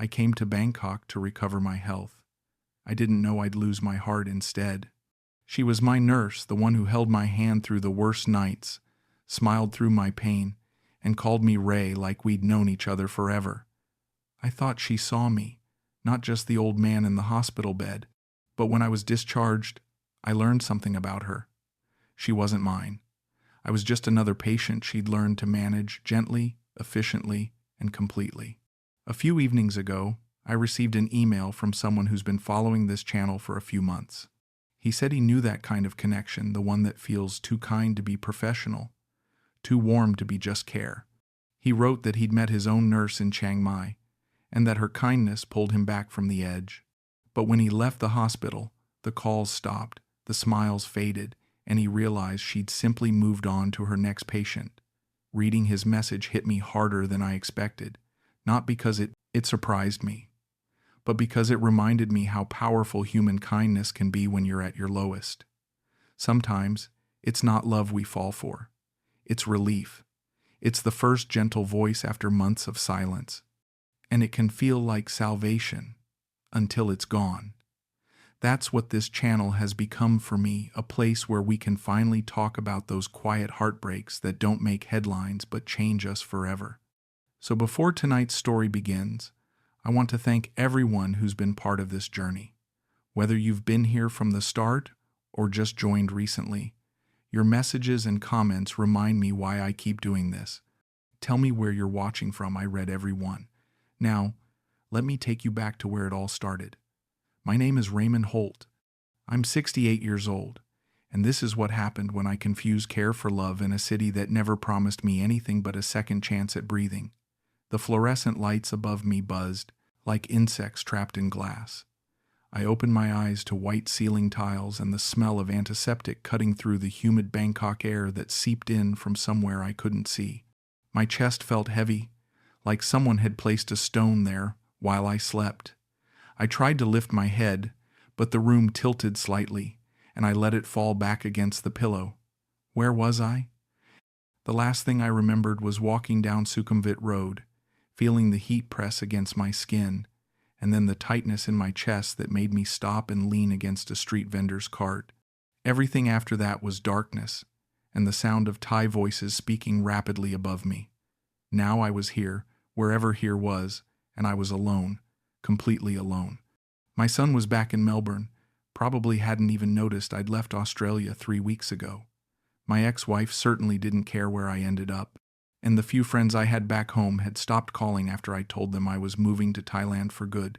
I came to Bangkok to recover my health. I didn't know I'd lose my heart instead. She was my nurse, the one who held my hand through the worst nights, smiled through my pain, and called me Ray like we'd known each other forever. I thought she saw me, not just the old man in the hospital bed, but when I was discharged, I learned something about her. She wasn't mine. I was just another patient she'd learned to manage gently, efficiently, and completely. A few evenings ago, I received an email from someone who's been following this channel for a few months. He said he knew that kind of connection, the one that feels too kind to be professional, too warm to be just care. He wrote that he'd met his own nurse in Chiang Mai, and that her kindness pulled him back from the edge. But when he left the hospital, the calls stopped, the smiles faded, and he realized she'd simply moved on to her next patient. Reading his message hit me harder than I expected, not because it surprised me, but because it reminded me how powerful human kindness can be when you're at your lowest. Sometimes, it's not love we fall for. It's relief. It's the first gentle voice after months of silence. And it can feel like salvation until it's gone. That's what this channel has become for me, a place where we can finally talk about those quiet heartbreaks that don't make headlines but change us forever. So before tonight's story begins, I want to thank everyone who's been part of this journey. Whether you've been here from the start or just joined recently, your messages and comments remind me why I keep doing this. Tell me where you're watching from. I read every one. Now, let me take you back to where it all started. My name is Raymond Holt. I'm 68 years old, and this is what happened when I confused care for love in a city that never promised me anything but a second chance at breathing. The fluorescent lights above me buzzed, like insects trapped in glass. I opened my eyes to white ceiling tiles and the smell of antiseptic cutting through the humid Bangkok air that seeped in from somewhere I couldn't see. My chest felt heavy, like someone had placed a stone there while I slept. I tried to lift my head, but the room tilted slightly, and I let it fall back against the pillow. Where was I? The last thing I remembered was walking down Sukhumvit Road, feeling the heat press against my skin, and then the tightness in my chest that made me stop and lean against a street vendor's cart. Everything after that was darkness, and the sound of Thai voices speaking rapidly above me. Now I was here, wherever here was, and I was alone, completely alone. My son was back in Melbourne, probably hadn't even noticed I'd left Australia 3 weeks ago. My ex-wife certainly didn't care where I ended up, and the few friends I had back home had stopped calling after I told them I was moving to Thailand for good.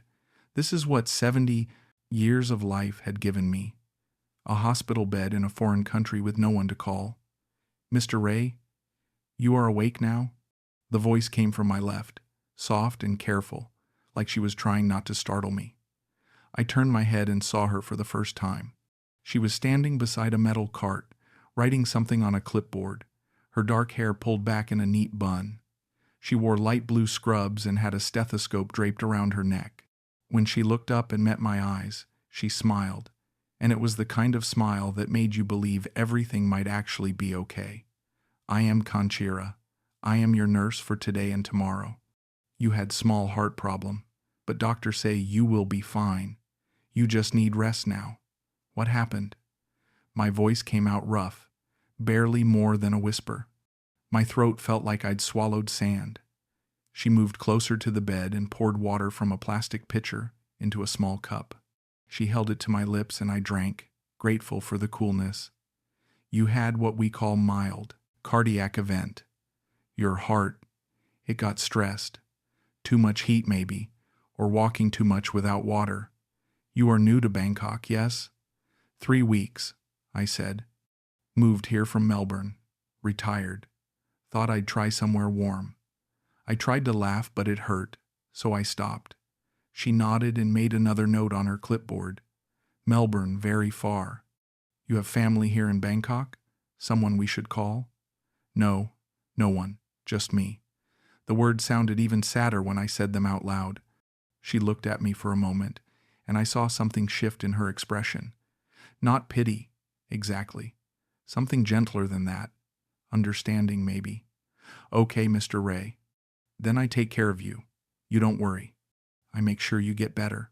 This is what 70 years of life had given me. A hospital bed in a foreign country with no one to call. "Mr. Ray, you are awake now?" The voice came from my left, soft and careful, like she was trying not to startle me. I turned my head and saw her for the first time. She was standing beside a metal cart, writing something on a clipboard, her dark hair pulled back in a neat bun. She wore light blue scrubs and had a stethoscope draped around her neck. When she looked up and met my eyes, she smiled, and it was the kind of smile that made you believe everything might actually be okay. "I am Conchira. I am your nurse for today and tomorrow. You had small heart problem, but doctors say you will be fine. You just need rest now." What happened? My voice came out rough, barely more than a whisper. My throat felt like I'd swallowed sand. She moved closer to the bed and poured water from a plastic pitcher into a small cup. She held it to my lips and I drank, grateful for the coolness. "You had what we call mild cardiac event. Your heart, it got stressed. Too much heat maybe, or walking too much without water. You are new to Bangkok, yes?" 3 weeks, I said. Moved here from Melbourne. Retired. Thought I'd try somewhere warm. I tried to laugh, but it hurt, so I stopped. She nodded and made another note on her clipboard. "Melbourne, very far. You have family here in Bangkok? Someone we should call?" "No, no one, just me." The words sounded even sadder when I said them out loud. She looked at me for a moment, and I saw something shift in her expression. Not pity, exactly. Something gentler than that. Understanding, maybe. "Okay, Mr. Ray. Then I take care of you. You don't worry." I make sure you get better."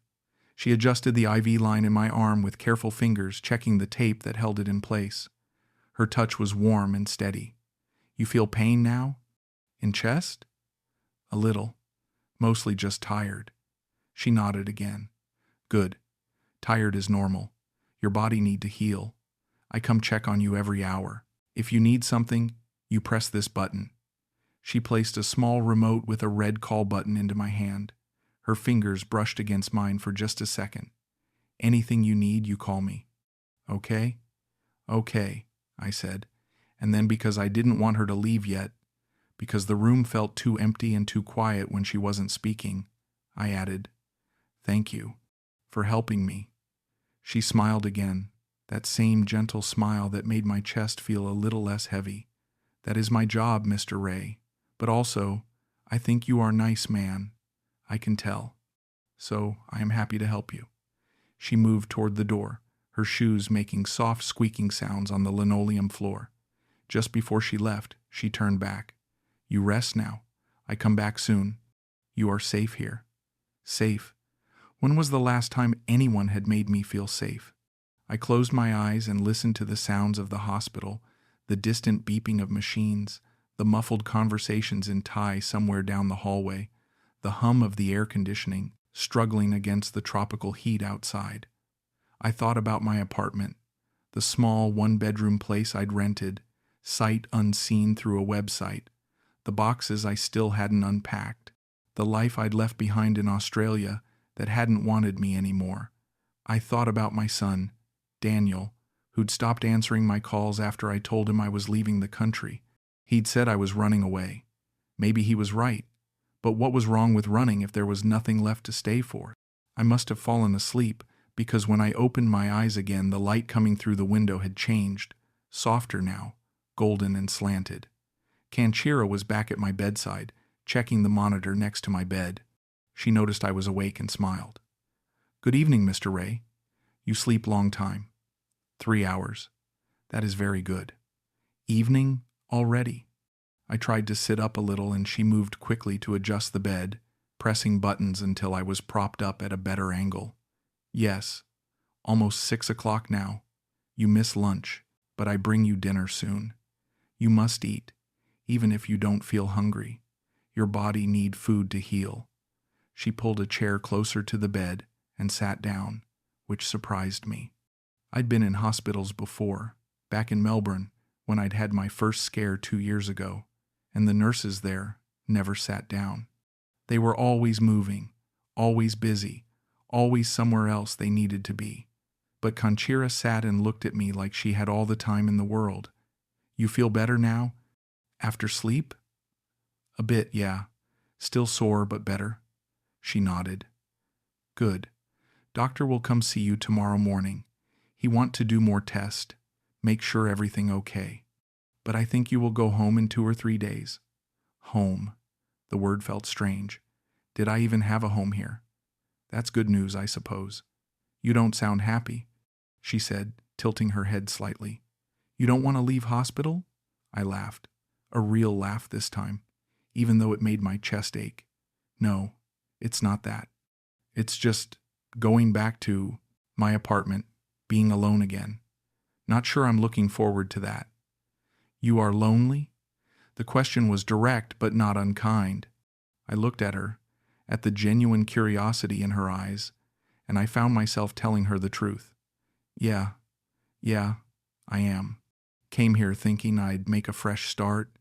She adjusted the IV line in my arm with careful fingers, checking the tape that held it in place. Her touch was warm and steady. "You feel pain now? In chest?" "A little. Mostly just tired." She nodded again. "Good. Tired is normal. Your body need to heal. I come check on you every hour. If you need something, you press this button." She placed a small remote with a red call button into my hand. Her fingers brushed against mine for just a second. "Anything you need, you call me." "Okay?" "Okay," I said. And then, because I didn't want her to leave yet, because the room felt too empty and too quiet when she wasn't speaking, I added, "Thank you for helping me." She smiled again, that same gentle smile that made my chest feel a little less heavy. "That is my job, Mr. Ray. But also, I think you are a nice man. I can tell. So I am happy to help you." She moved toward the door, her shoes making soft squeaking sounds on the linoleum floor. Just before she left, she turned back. "You rest now. I come back soon. You are safe here." Safe? When was the last time anyone had made me feel safe? I closed my eyes and listened to the sounds of the hospital, the distant beeping of machines, the muffled conversations in Thai somewhere down the hallway, the hum of the air conditioning struggling against the tropical heat outside. I thought about my apartment, the small one-bedroom place I'd rented, sight unseen through a website, the boxes I still hadn't unpacked, the life I'd left behind in Australia that hadn't wanted me anymore. I thought about my son, Daniel, who'd stopped answering my calls after I told him I was leaving the country. He'd said I was running away. Maybe he was right. But what was wrong with running if there was nothing left to stay for? I must have fallen asleep, because when I opened my eyes again, the light coming through the window had changed, softer now, golden and slanted. Kanchira was back at my bedside, checking the monitor next to my bed. She noticed I was awake and smiled. "Good evening, Mr. Ray. You sleep long time." 3 hours. That is very good." "Evening already?" I tried to sit up a little, and she moved quickly to adjust the bed, pressing buttons until I was propped up at a better angle. "Yes. Almost 6 o'clock now. You miss lunch, but I bring you dinner soon. You must eat, even if you don't feel hungry. Your body need food to heal." She pulled a chair closer to the bed and sat down, which surprised me. I'd been in hospitals before, back in Melbourne, when I'd had my first scare 2 years ago, and the nurses there never sat down. They were always moving, always busy, always somewhere else they needed to be. But Kanchira sat and looked at me like she had all the time in the world. "You feel better now? After sleep?" "A bit, yeah. Still sore, but better." She nodded. "Good. Doctor will come see you tomorrow morning. He want to do more tests, make sure everything okay. But I think you will go home in 2 or 3 days." Home. The word felt strange. Did I even have a home here? That's good news, I suppose. "You don't sound happy," she said, tilting her head slightly. "You don't want to leave hospital?" I laughed. A real laugh this time, even though it made my chest ache. "No, it's not that. It's just going back to my apartment, being alone again. Not sure I'm looking forward to that." "You are lonely?" The question was direct but not unkind. I looked at her, at the genuine curiosity in her eyes, and I found myself telling her the truth. Yeah, I am. Came here thinking I'd make a fresh start,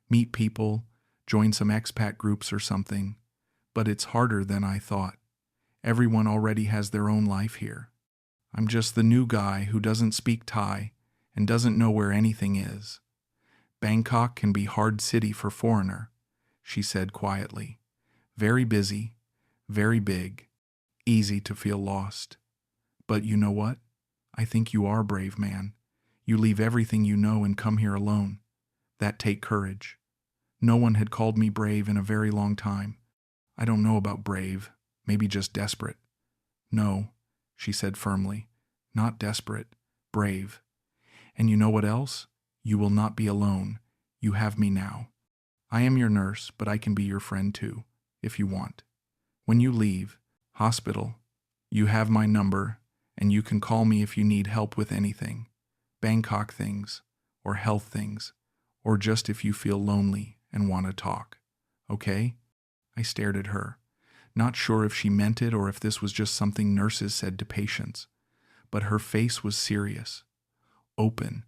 meet people, join some expat groups or something, but it's harder than I thought. Everyone already has their own life here. I'm just the new guy who doesn't speak Thai and doesn't know where anything is. Bangkok can be hard city for foreigner, she said quietly. Very busy, very big, easy to feel lost. But you know what? I think you are brave, man. You leave everything you know and come here alone. That take courage. No one had called me brave in a very long time. I don't know about brave, maybe just desperate." "No," she said firmly. "Not desperate, brave. And you know what else? You will not be alone. You have me now. I am your nurse, but I can be your friend too, if you want. When you leave, Hospital. You have my number, and you can call me if you need help with anything. Bangkok things, or health things, or just if you feel lonely and want to talk. Okay? I stared at her, not sure if she meant it or if this was just something nurses said to patients. But her face was serious, open,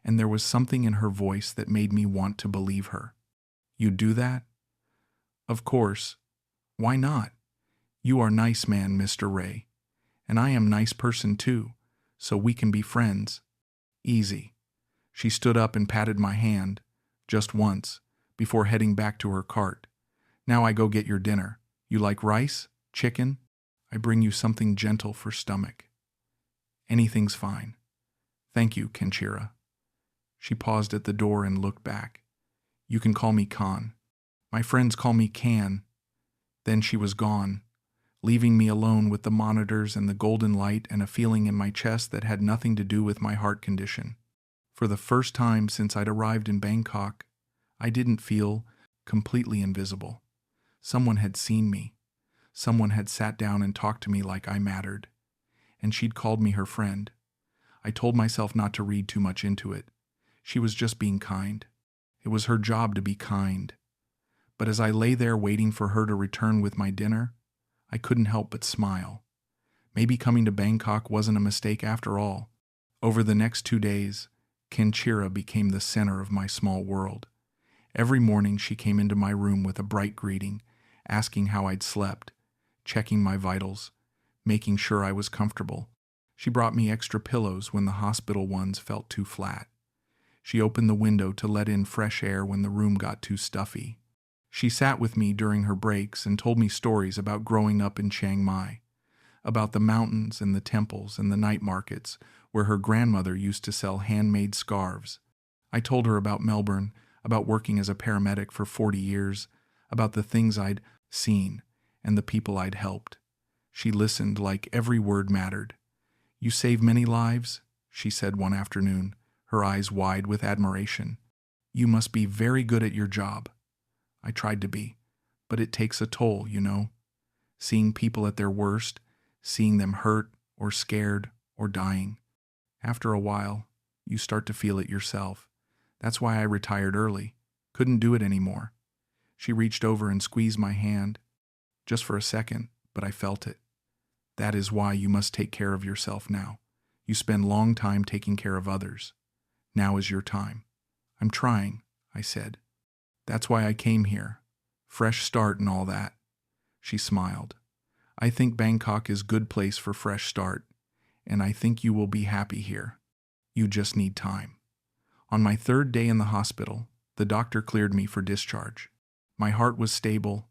and there was something in her voice that made me want to believe her. You do that? Of course. Why not? You are nice man, Mr. Ray. And I am nice person too, so we can be friends. Easy. She stood up and patted my hand, just once, before heading back to her cart. Now I go get your dinner. You like rice? Chicken? I bring you something gentle for stomach. Anything's fine. Thank you, Kenchira. She paused at the door and looked back. You can call me Khan. My friends call me Can. Then she was gone, leaving me alone with the monitors and the golden light and a feeling in my chest that had nothing to do with my heart condition. For the first time since I'd arrived in Bangkok, I didn't feel completely invisible. Someone had seen me. Someone had sat down and talked to me like I mattered. And she'd called me her friend. I told myself not to read too much into it. She was just being kind. It was her job to be kind. But as I lay there waiting for her to return with my dinner, I couldn't help but smile. Maybe coming to Bangkok wasn't a mistake after all. Over the next 2 days, Kenchira became the center of my small world. Every morning she came into my room with a bright greeting, asking how I'd slept, checking my vitals, making sure I was comfortable. She brought me extra pillows when the hospital ones felt too flat. She opened the window to let in fresh air when the room got too stuffy. She sat with me during her breaks and told me stories about growing up in Chiang Mai, about the mountains and the temples and the night markets where her grandmother used to sell handmade scarves. I told her about Melbourne, about working as a paramedic for 40 years, about the things I'd seen and the people I'd helped. She listened like every word mattered. You save many lives, she said one afternoon, her eyes wide with admiration. You must be very good at your job. I tried to be, but it takes a toll, you know. Seeing people at their worst, seeing them hurt or scared or dying. After a while, you start to feel it yourself. That's why I retired early. Couldn't do it anymore. She reached over and squeezed my hand, just for a second, but I felt it. That is why you must take care of yourself now. You spend long time taking care of others. Now is your time. I'm trying, I said. That's why I came here. Fresh start and all that. She smiled. I think Bangkok is a good place for fresh start, and I think you will be happy here. You just need time. On my 3rd day in the hospital, the doctor cleared me for discharge. My heart was stable,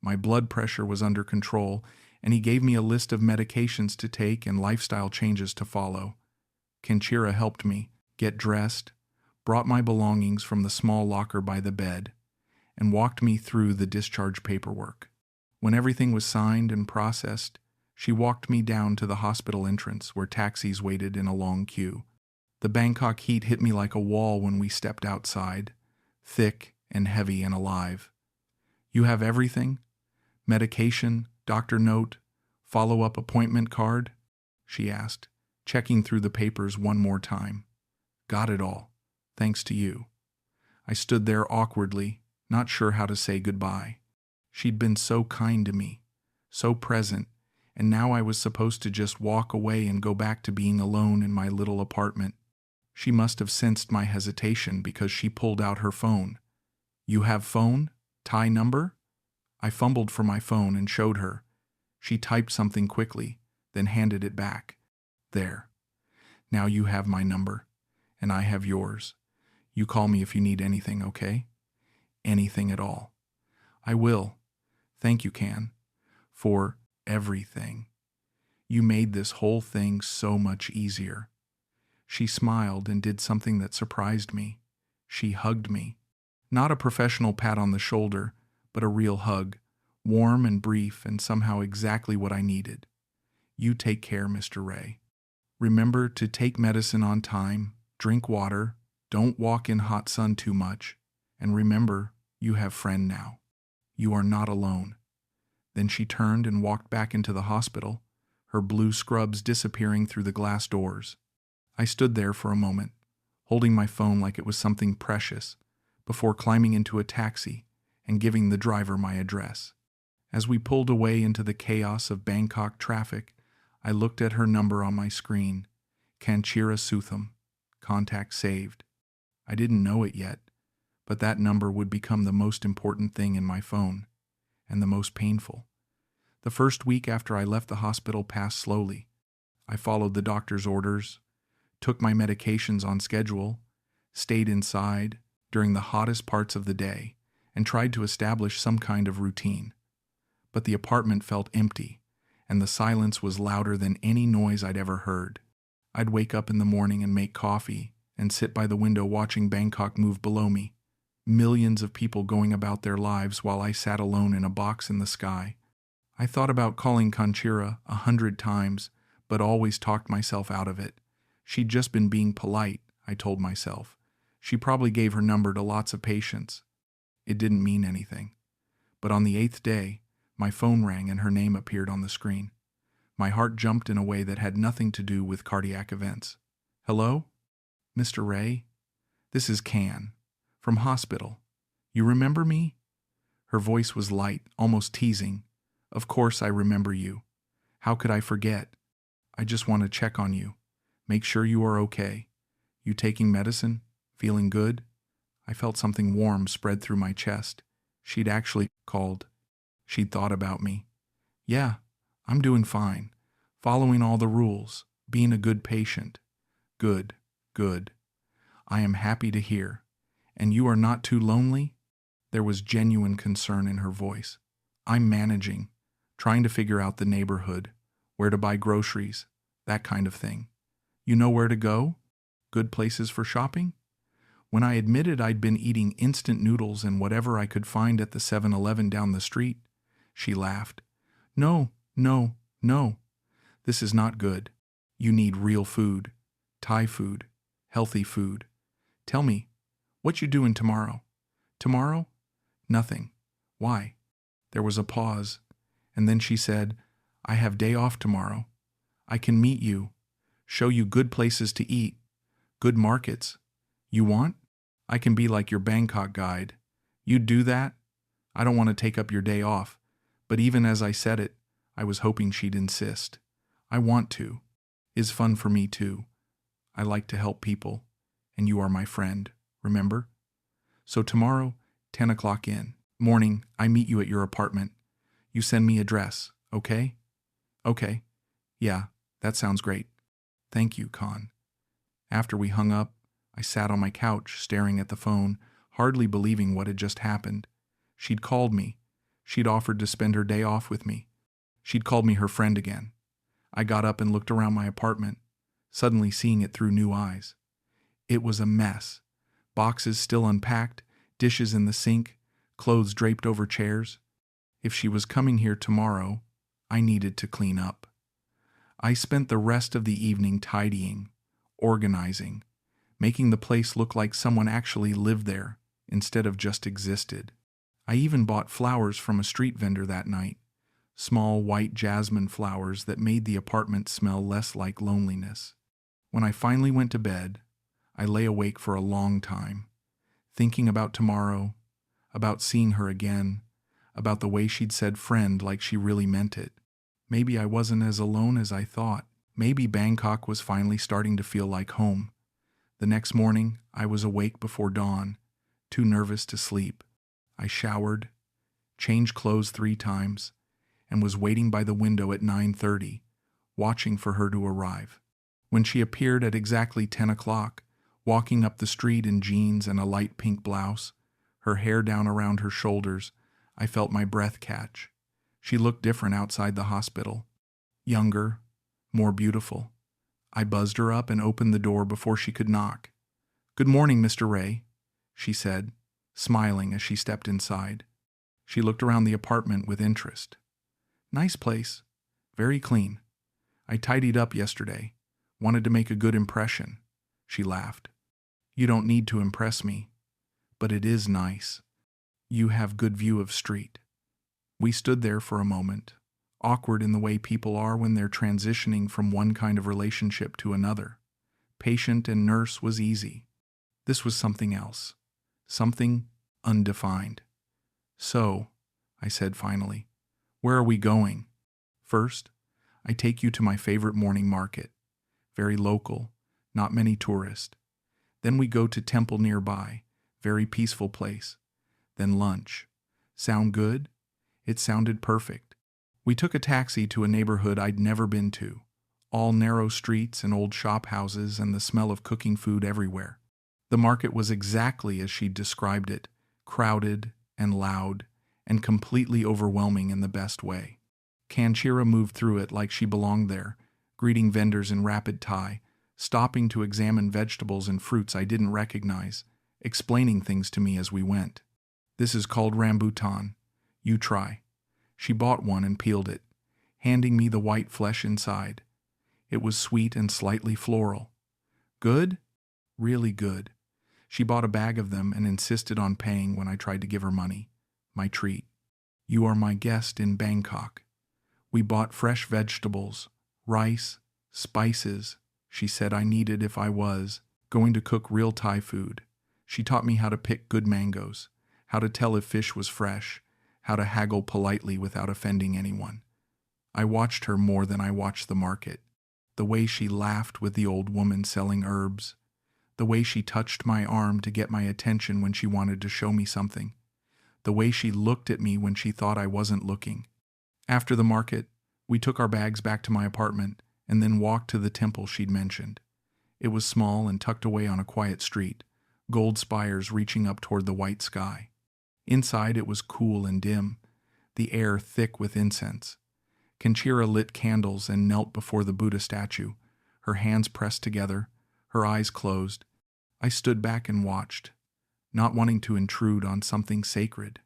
my blood pressure was under control, and he gave me a list of medications to take and lifestyle changes to follow. Kenchira helped me get dressed, brought my belongings from the small locker by the bed, and walked me through the discharge paperwork. When everything was signed and processed, she walked me down to the hospital entrance where taxis waited in a long queue. The Bangkok heat hit me like a wall when we stepped outside, thick and heavy and alive. You have everything? Medication, doctor note, follow-up appointment card? She asked, checking through the papers one more time. Got it all, thanks to you. I stood there awkwardly, not sure how to say goodbye. She'd been so kind to me, so present, and now I was supposed to just walk away and go back to being alone in my little apartment. She must have sensed my hesitation because she pulled out her phone. You have phone? Thai number? I fumbled for my phone and showed her. She typed something quickly, then handed it back. There. Now you have my number, and I have yours. You call me if you need anything, okay? Anything at all. I will. Thank you, Can, for everything. You made this whole thing so much easier. She smiled and did something that surprised me. She hugged me. Not a professional pat on the shoulder, but a real hug, warm and brief and somehow exactly what I needed. You take care, Mr. Ray. Remember to take medicine on time, drink water, don't walk in hot sun too much, and remember, you have friend now. You are not alone. Then she turned and walked back into the hospital, her blue scrubs disappearing through the glass doors. I stood there for a moment, holding my phone like it was something precious, before climbing into a taxi and giving the driver my address. As we pulled away into the chaos of Bangkok traffic, I looked at her number on my screen, Kanchira Sutham, contact saved. I didn't know it yet, but that number would become the most important thing in my phone, and the most painful. The first week after I left the hospital passed slowly. I followed the doctor's orders, took my medications on schedule, stayed inside during the hottest parts of the day, and tried to establish some kind of routine. But the apartment felt empty, and the silence was louder than any noise I'd ever heard. I'd wake up in the morning and make coffee, and sit by the window watching Bangkok move below me. Millions of people going about their lives while I sat alone in a box in the sky. I thought about calling Kanchira 100 times, but always talked myself out of it. She'd just been being polite, I told myself. She probably gave her number to lots of patients. It didn't mean anything. But on the 8th day, my phone rang and her name appeared on the screen. My heart jumped in a way that had nothing to do with cardiac events. Hello? Mr. Ray? This is Can, from hospital. You remember me? Her voice was light, almost teasing. Of course I remember you. How could I forget? I just want to check on you. Make sure you are okay. You taking medicine? Feeling good? I felt something warm spread through my chest. She'd actually called. She'd thought about me. Yeah, I'm doing fine. Following all the rules. Being a good patient. Good, good. I am happy to hear. And you are not too lonely? There was genuine concern in her voice. I'm managing, trying to figure out the neighborhood, where to buy groceries, that kind of thing. You know where to go? Good places for shopping? When I admitted I'd been eating instant noodles and whatever I could find at the 7-Eleven down the street, she laughed. No, no, no. This is not good. You need real food, Thai food, healthy food. Tell me, what you doing tomorrow? Tomorrow? Nothing. Why? There was a pause, and then she said, I have day off tomorrow. I can meet you, show you good places to eat, good markets. You want? I can be like your Bangkok guide. You'd do that? I don't want to take up your day off, but even as I said it, I was hoping she'd insist. I want to. It's fun for me too. I like to help people, and you are my friend, remember? So tomorrow, 10 o'clock in. Morning, I meet you at your apartment. You send me address, okay? Okay. Yeah, that sounds great. Thank you, Con. After we hung up, I sat on my couch staring at the phone, hardly believing what had just happened. She'd called me. She'd offered to spend her day off with me. She'd called me her friend again. I got up and looked around my apartment, suddenly seeing it through new eyes. It was a mess. Boxes still unpacked, dishes in the sink, clothes draped over chairs. If she was coming here tomorrow, I needed to clean up. I spent the rest of the evening tidying, organizing, making the place look like someone actually lived there instead of just existed. I even bought flowers from a street vendor that night, small white jasmine flowers that made the apartment smell less like loneliness. When I finally went to bed, I lay awake for a long time, thinking about tomorrow, about seeing her again, about the way she'd said friend like she really meant it. Maybe I wasn't as alone as I thought. Maybe Bangkok was finally starting to feel like home. The next morning, I was awake before dawn, too nervous to sleep. I showered, changed clothes 3 times, and was waiting by the window at 9:30, watching for her to arrive. When she appeared at exactly 10 o'clock, walking up the street in jeans and a light pink blouse, her hair down around her shoulders, I felt my breath catch. She looked different outside the hospital. Younger, more beautiful. I buzzed her up and opened the door before she could knock. "Good morning, Mr. Ray," she said, smiling as she stepped inside. She looked around the apartment with interest. "Nice place. Very clean. I tidied up yesterday. Wanted to make a good impression." She laughed. "You don't need to impress me. But it is nice. You have good view of street." We stood there for a moment, awkward in the way people are when they're transitioning from one kind of relationship to another. Patient and nurse was easy. This was something else, something undefined. "So," I said finally, "where are we going?" "First, I take you to my favorite morning market. Very local, not many tourists. Then we go to temple nearby, very peaceful place. Then lunch. Sound good?" It sounded perfect. We took a taxi to a neighborhood I'd never been to. All narrow streets and old shop houses and the smell of cooking food everywhere. The market was exactly as she'd described it, crowded and loud and completely overwhelming in the best way. Kanchira moved through it like she belonged there, greeting vendors in rapid Thai, stopping to examine vegetables and fruits I didn't recognize, explaining things to me as we went. "This is called rambutan. You try." She bought one and peeled it, handing me the white flesh inside. It was sweet and slightly floral. "Good?" "Really good." She bought a bag of them and insisted on paying when I tried to give her money. My treat. "You are my guest in Bangkok." We bought fresh vegetables, rice, spices. She said I needed if I was going to cook real Thai food. She taught me how to pick good mangoes, how to tell if fish was fresh, how to haggle politely without offending anyone. I watched her more than I watched the market. The way she laughed with the old woman selling herbs. The way she touched my arm to get my attention when she wanted to show me something. The way she looked at me when she thought I wasn't looking. After the market, we took our bags back to my apartment and then walked to the temple she'd mentioned. It was small and tucked away on a quiet street, gold spires reaching up toward the white sky. Inside it was cool and dim, the air thick with incense. Kanchira lit candles and knelt before the Buddha statue, her hands pressed together, her eyes closed. I stood back and watched, not wanting to intrude on something sacred.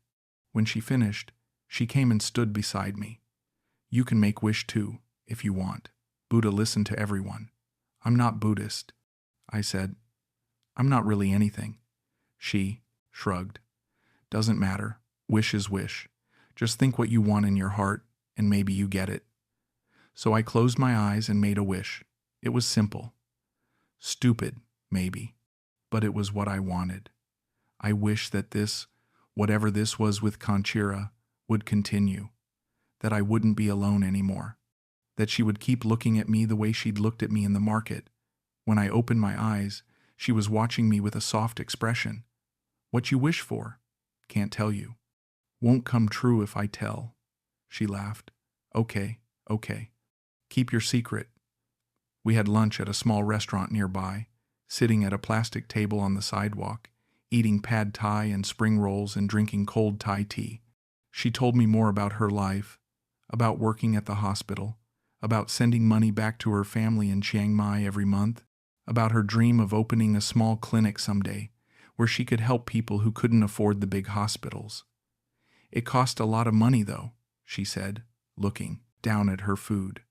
When she finished, she came and stood beside me. "You can make wish too, if you want." Buddha listened to everyone. "I'm not Buddhist," I said. "I'm not really anything." She shrugged. "Doesn't matter. Wish is wish. Just think what you want in your heart, and maybe you get it." So I closed my eyes and made a wish. It was simple. Stupid, maybe, but it was what I wanted. I wished that this, whatever this was with Kanchira, would continue. That I wouldn't be alone anymore. That she would keep looking at me the way she'd looked at me in the market. When I opened my eyes, she was watching me with a soft expression. "What you wish for?" "Can't tell you." "Won't come true if I tell." She laughed. Okay. Keep your secret." We had lunch at a small restaurant nearby, sitting at a plastic table on the sidewalk, eating pad thai and spring rolls and drinking cold Thai tea. She told me more about her life, about working at the hospital, about sending money back to her family in Chiang Mai every month, about her dream of opening a small clinic someday where she could help people who couldn't afford the big hospitals. "It cost a lot of money, though," she said, looking down at her food.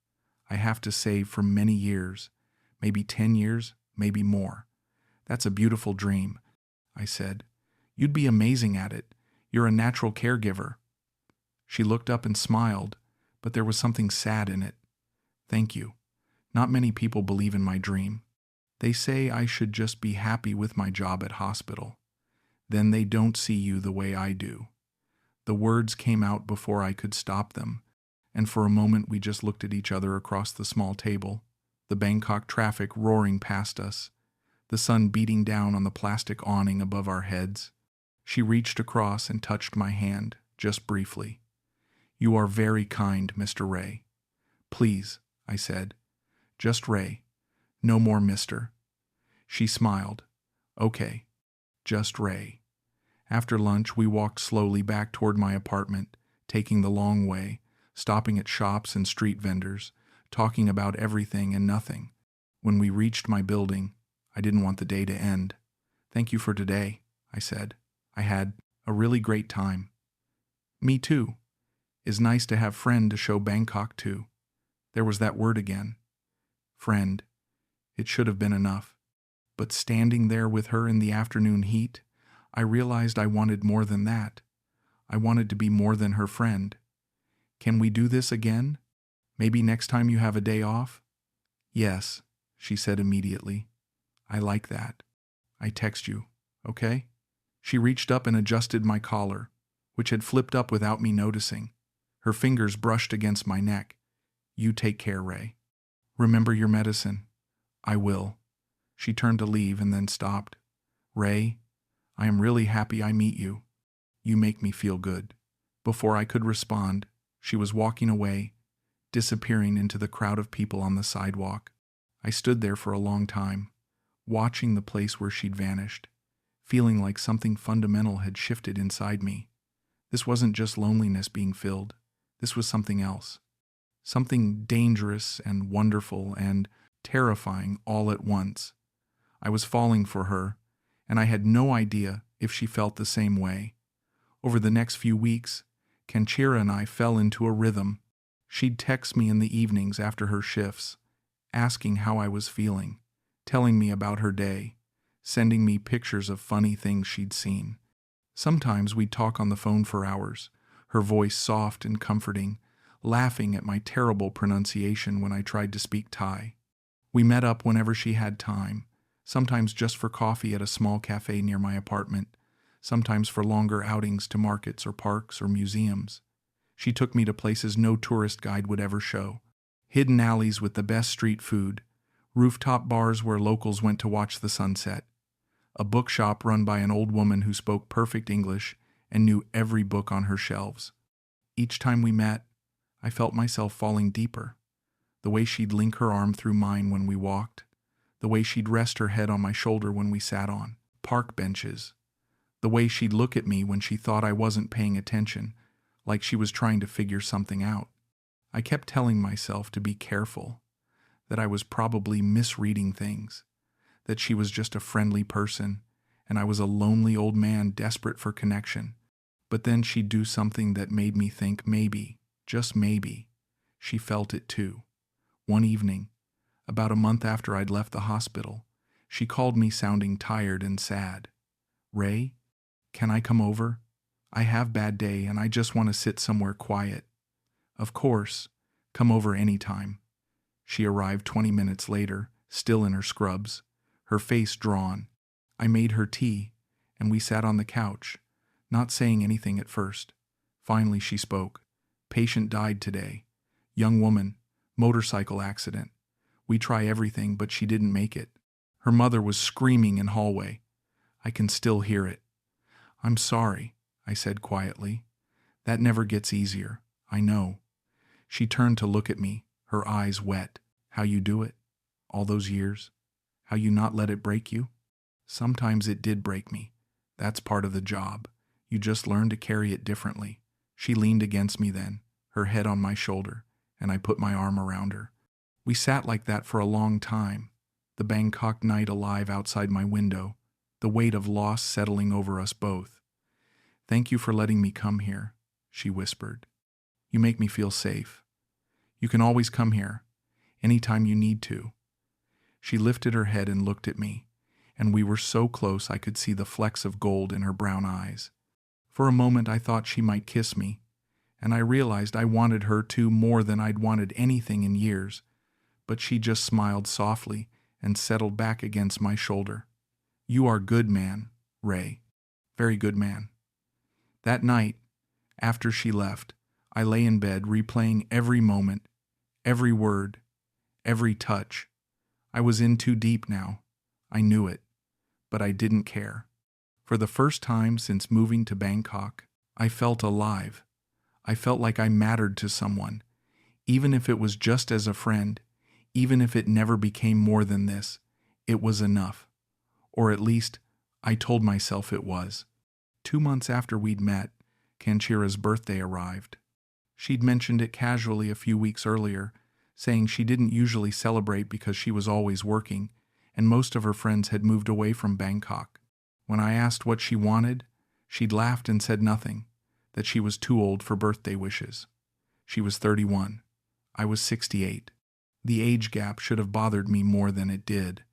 "I have to save for many years, maybe 10 years, maybe more." "That's a beautiful dream," I said. "You'd be amazing at it. You're a natural caregiver." She looked up and smiled, but there was something sad in it. "Thank you. Not many people believe in my dream. They say I should just be happy with my job at hospital. Then they don't see you the way I do." The words came out before I could stop them, and for a moment we just looked at each other across the small table, the Bangkok traffic roaring past us, the sun beating down on the plastic awning above our heads. She reached across and touched my hand, just briefly. "You are very kind, Mr. Ray." "Please," I said. "Just Ray. No more Mr." She smiled. "Okay, just Ray." After lunch, we walked slowly back toward my apartment, taking the long way, stopping at shops and street vendors, talking about everything and nothing. When we reached my building, I didn't want the day to end. "Thank you for today," I said. "I had a really great time." "Me too. It's nice to have friend to show Bangkok to." There was that word again. Friend. It should have been enough. But standing there with her in the afternoon heat, I realized I wanted more than that. I wanted to be more than her friend. Can we do this again? Maybe next time you have a day off? Yes, she said immediately. I like that. I text you, okay? She reached up and adjusted my collar, which had flipped up without me noticing. Her fingers brushed against my neck. You take care, Ray. Remember your medicine. I will. She turned to leave and then stopped. Ray, I am really happy I meet you. You make me feel good. Before I could respond, she was walking away, disappearing into the crowd of people on the sidewalk. I stood there for a long time, watching the place where she'd vanished, feeling like something fundamental had shifted inside me. This wasn't just loneliness being filled. This was something else. Something dangerous and wonderful and terrifying all at once. I was falling for her, and I had no idea if she felt the same way. Over the next few weeks, Kanchira and I fell into a rhythm. She'd text me in the evenings after her shifts, asking how I was feeling, telling me about her day, sending me pictures of funny things she'd seen. Sometimes we'd talk on the phone for hours, her voice soft and comforting, laughing at my terrible pronunciation when I tried to speak Thai. We met up whenever she had time, sometimes just for coffee at a small cafe near my apartment, sometimes for longer outings to markets or parks or museums. She took me to places no tourist guide would ever show. Hidden alleys with the best street food, rooftop bars where locals went to watch the sunset, a bookshop run by an old woman who spoke perfect English and knew every book on her shelves. Each time we met, I felt myself falling deeper. The way she'd link her arm through mine when we walked, the way she'd rest her head on my shoulder when we sat on park benches, the way she'd look at me when she thought I wasn't paying attention, like she was trying to figure something out. I kept telling myself to be careful, that I was probably misreading things, that she was just a friendly person, and I was a lonely old man desperate for connection. But then she'd do something that made me think maybe, just maybe, she felt it too. One evening, about a month after I'd left the hospital, she called me sounding tired and sad. Ray, can I come over? I have bad day and I just want to sit somewhere quiet. Of course, come over anytime. She arrived 20 minutes later, still in her scrubs, her face drawn. I made her tea, and we sat on the couch, not saying anything at first. Finally she spoke. Patient died today. Young woman, motorcycle accident. We try everything, but she didn't make it. Her mother was screaming in hallway. I can still hear it. I'm sorry, I said quietly. That never gets easier, I know. She turned to look at me, her eyes wet. How you do it? All those years? How you not let it break you? Sometimes it did break me. That's part of the job. You just learn to carry it differently. She leaned against me then, her head on my shoulder, and I put my arm around her. We sat like that for a long time, the Bangkok night alive outside my window, the weight of loss settling over us both. Thank you for letting me come here, she whispered. You make me feel safe. You can always come here, anytime you need to. She lifted her head and looked at me, and we were so close I could see the flecks of gold in her brown eyes. For a moment I thought she might kiss me, and I realized I wanted her to more than I'd wanted anything in years, but she just smiled softly and settled back against my shoulder. You are good man, Ray. Very good man. That night, after she left, I lay in bed replaying every moment, every word, every touch. I was in too deep now. I knew it, but I didn't care. For the first time since moving to Bangkok, I felt alive. I felt like I mattered to someone, even if it was just as a friend, even if it never became more than this. It was enough. Or at least, I told myself it was. 2 months after we'd met, Kanchira's birthday arrived. She'd mentioned it casually a few weeks earlier, saying she didn't usually celebrate because she was always working, and most of her friends had moved away from Bangkok. When I asked what she wanted, she'd laughed and said nothing, that she was too old for birthday wishes. She was 31. I was 68. The age gap should have bothered me more than it did,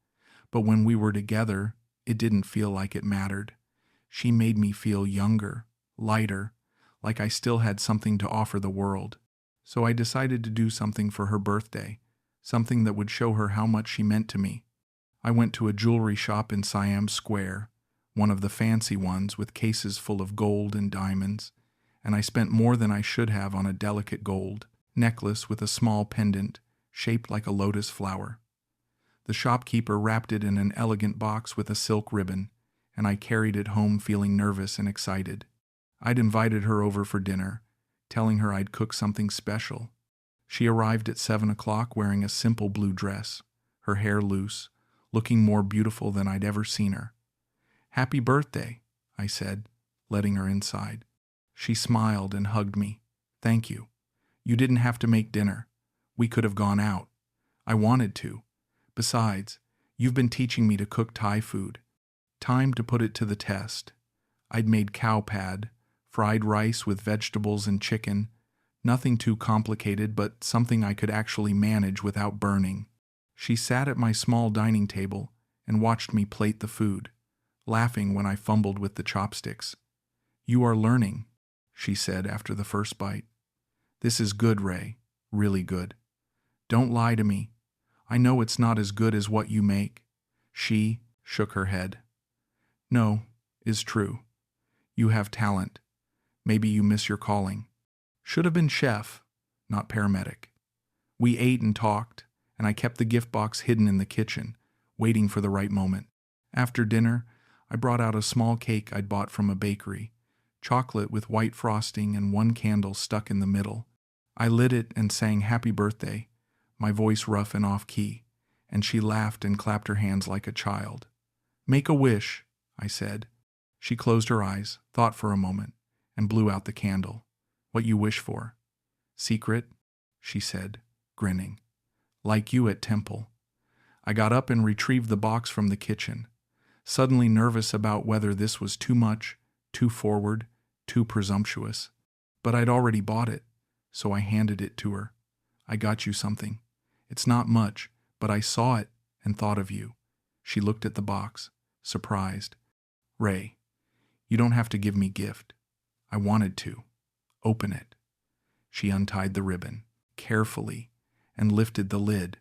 but when we were together, it didn't feel like it mattered. She made me feel younger, lighter, like I still had something to offer the world. So I decided to do something for her birthday, something that would show her how much she meant to me. I went to a jewelry shop in Siam Square, one of the fancy ones with cases full of gold and diamonds, and I spent more than I should have on a delicate gold necklace with a small pendant shaped like a lotus flower. The shopkeeper wrapped it in an elegant box with a silk ribbon, and I carried it home feeling nervous and excited. I'd invited her over for dinner, telling her I'd cook something special. She arrived at 7 o'clock wearing a simple blue dress, her hair loose, looking more beautiful than I'd ever seen her. "Happy birthday," I said, letting her inside. She smiled and hugged me. "Thank you. You didn't have to make dinner. We could have gone out. I wanted to. Besides, you've been teaching me to cook Thai food. Time to put it to the test." I'd made cow pad, fried rice with vegetables and chicken, nothing too complicated but something I could actually manage without burning. She sat at my small dining table and watched me plate the food, laughing when I fumbled with the chopsticks. "You are learning," she said after the first bite. "This is good, Ray, really good. Don't lie to me. I know it's not as good as what you make." She shook her head. "No, is true. You have talent. Maybe you miss your calling. Should have been chef, not paramedic." We ate and talked, and I kept the gift box hidden in the kitchen, waiting for the right moment. After dinner, I brought out a small cake I'd bought from a bakery, chocolate with white frosting and one candle stuck in the middle. I lit it and sang "Happy Birthday," my voice rough and off-key, and she laughed and clapped her hands like a child. "Make a wish," I said. She closed her eyes, thought for a moment, and blew out the candle. "What you wish for?" "Secret," she said, grinning. "Like you at temple." I got up and retrieved the box from the kitchen, suddenly nervous about whether this was too much, too forward, too presumptuous. But I'd already bought it, so I handed it to her. "I got you something. It's not much, but I saw it and thought of you." She looked at the box, surprised. "Ray, you don't have to give me gift. I wanted to. Open it." She untied the ribbon, carefully, and lifted the lid.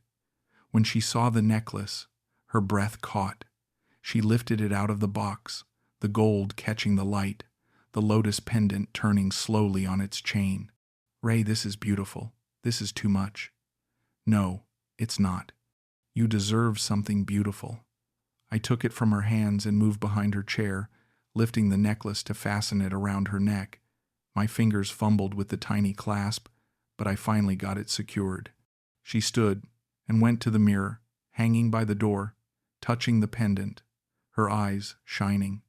When she saw the necklace, her breath caught. She lifted it out of the box, the gold catching the light, the lotus pendant turning slowly on its chain. "Ray, this is beautiful. This is too much." "No, it's not. You deserve something beautiful." I took it from her hands and moved behind her chair, lifting the necklace to fasten it around her neck. My fingers fumbled with the tiny clasp, but I finally got it secured. She stood and went to the mirror, hanging by the door, touching the pendant, her eyes shining.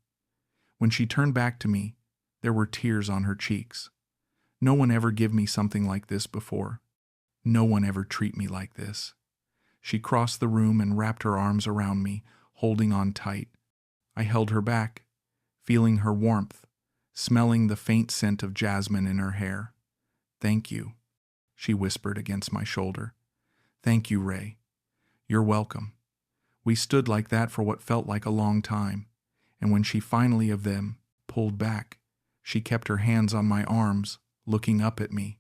When she turned back to me, there were tears on her cheeks. No one ever give me something like this before. No one ever treat me like this. She crossed the room and wrapped her arms around me, holding on tight. I held her back, feeling her warmth, smelling the faint scent of jasmine in her hair. "Thank you," she whispered against my shoulder. "Thank you, Ray. You're welcome." We stood like that for what felt like a long time, and when she finally of them pulled back, she kept her hands on my arms, looking up at me.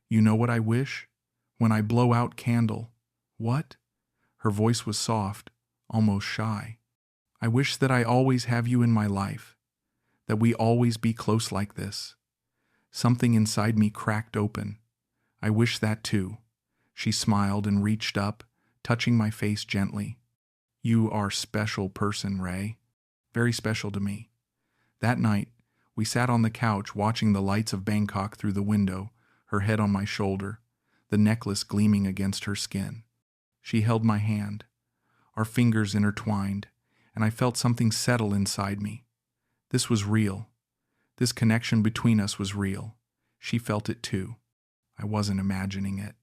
"You know what I wish? When I blow out candle." "What?" Her voice was soft, almost shy. "I wish that I always have you in my life, that we always be close like this." Something inside me cracked open. "I wish that too." She smiled and reached up, touching my face gently. "You are a special person, Ray. Very special to me." That night, we sat on the couch watching the lights of Bangkok through the window, her head on my shoulder, the necklace gleaming against her skin. She held my hand, our fingers intertwined, and I felt something settle inside me. This was real. This connection between us was real. She felt it too. I wasn't imagining it.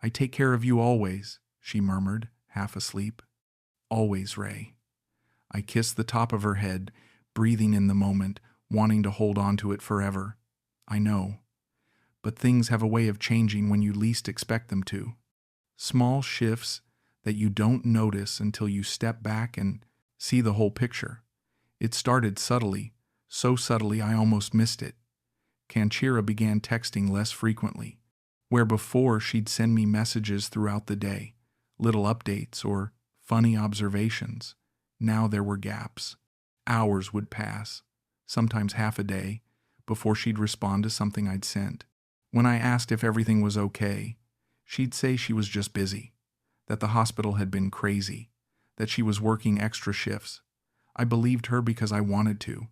"I take care of you always," she murmured, half asleep. "Always, Ray." I kissed the top of her head, breathing in the moment, wanting to hold on to it forever. "I know. But things have a way of changing when you least expect them to. Small shifts that you don't notice until you step back and see the whole picture. It started subtly, so subtly I almost missed it. Kanchira began texting less frequently. Where before she'd send me messages throughout the day, little updates or funny observations, now there were gaps. Hours would pass, sometimes half a day, before she'd respond to something I'd sent. When I asked if everything was okay, she'd say she was just busy, that the hospital had been crazy, that she was working extra shifts. I believed her because I wanted to,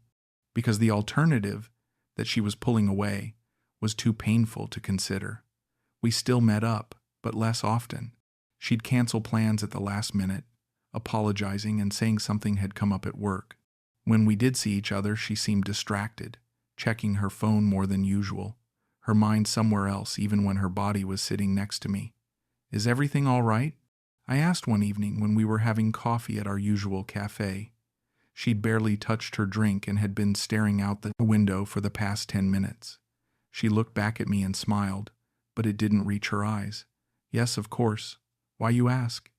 because the alternative, that she was pulling away, was too painful to consider. We still met up, but less often. She'd cancel plans at the last minute, apologizing and saying something had come up at work. When we did see each other, she seemed distracted, checking her phone more than usual, her mind somewhere else even when her body was sitting next to me. "Is everything all right?" I asked one evening when we were having coffee at our usual cafe. She'd barely touched her drink and had been staring out the window for the past 10 minutes. She looked back at me and smiled, but it didn't reach her eyes. "Yes, of course. Why you ask?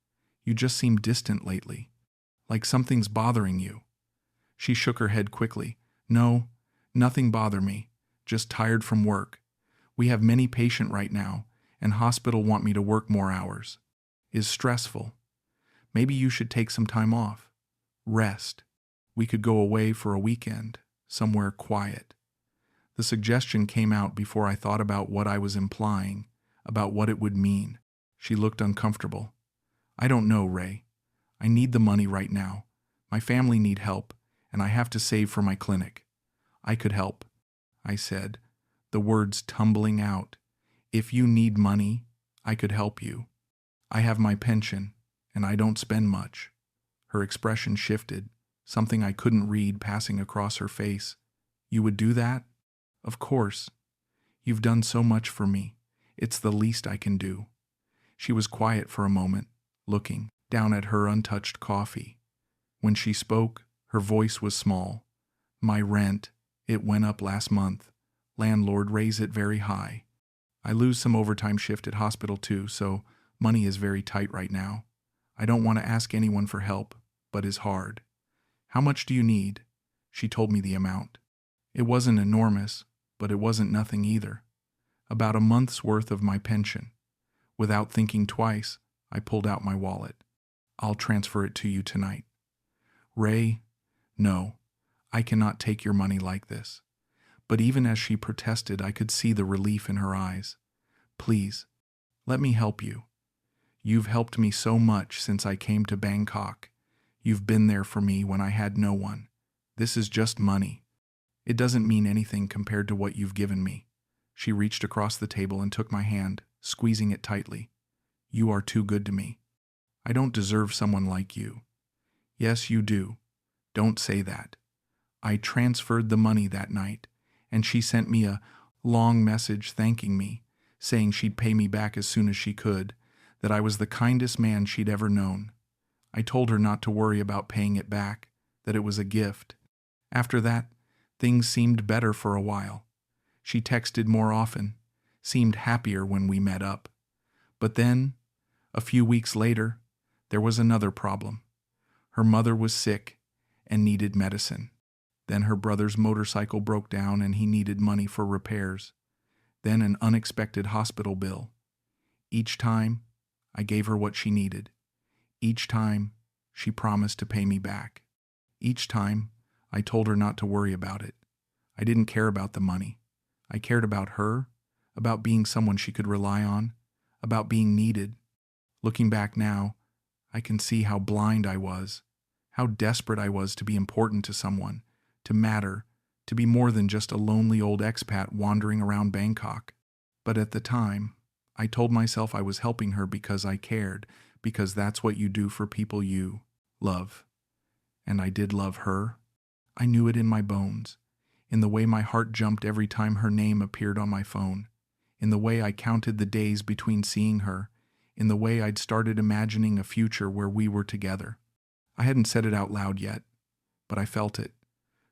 You just seem distant lately. Like something's bothering you." She shook her head quickly. "No, nothing bother me. Just tired from work. We have many patients right now, and hospital want me to work more hours. Is stressful. Maybe you should take some time off. Rest. We could go away for a weekend, somewhere quiet." The suggestion came out before I thought about what I was implying, about what it would mean. She looked uncomfortable. "I don't know, Ray. I need the money right now. My family need help, and I have to save for my clinic." "I could help," I said, the words tumbling out. "If you need money, I could help you. I have my pension, and I don't spend much." Her expression shifted, something I couldn't read passing across her face. "You would do that?" "Of course. You've done so much for me. It's the least I can do." She was quiet for a moment, looking down at her untouched coffee. When she spoke, her voice was small. "My rent, it went up last month. Landlord raised it very high. I lose some overtime shift at hospital too, so money is very tight right now. I don't want to ask anyone for help, but it's hard." "How much do you need?" She told me the amount. It wasn't enormous, but it wasn't nothing either. About a month's worth of my pension. Without thinking twice, I pulled out my wallet. "I'll transfer it to you tonight." "Ray, no, I cannot take your money like this." But even as she protested, I could see the relief in her eyes. "Please, let me help you. You've helped me so much since I came to Bangkok. You've been there for me when I had no one. This is just money. It doesn't mean anything compared to what you've given me." She reached across the table and took my hand, squeezing it tightly. "You are too good to me. I don't deserve someone like you." "Yes, you do. Don't say that." I transferred the money that night, and she sent me a long message thanking me, saying she'd pay me back as soon as she could, that I was the kindest man she'd ever known. I told her not to worry about paying it back, that it was a gift. After that, things seemed better for a while. She texted more often, seemed happier when we met up. But then, a few weeks later, there was another problem. Her mother was sick and needed medicine. Then her brother's motorcycle broke down and he needed money for repairs. Then an unexpected hospital bill. Each time, I gave her what she needed. Each time, she promised to pay me back. Each time, I told her not to worry about it. I didn't care about the money. I cared about her, about being someone she could rely on, about being needed. Looking back now, I can see how blind I was, how desperate I was to be important to someone, to matter, to be more than just a lonely old expat wandering around Bangkok. But at the time, I told myself I was helping her because I cared, because that's what you do for people you love. And I did love her. I knew it in my bones, in the way my heart jumped every time her name appeared on my phone, in the way I counted the days between seeing her, in the way I'd started imagining a future where we were together. I hadn't said it out loud yet, but I felt it.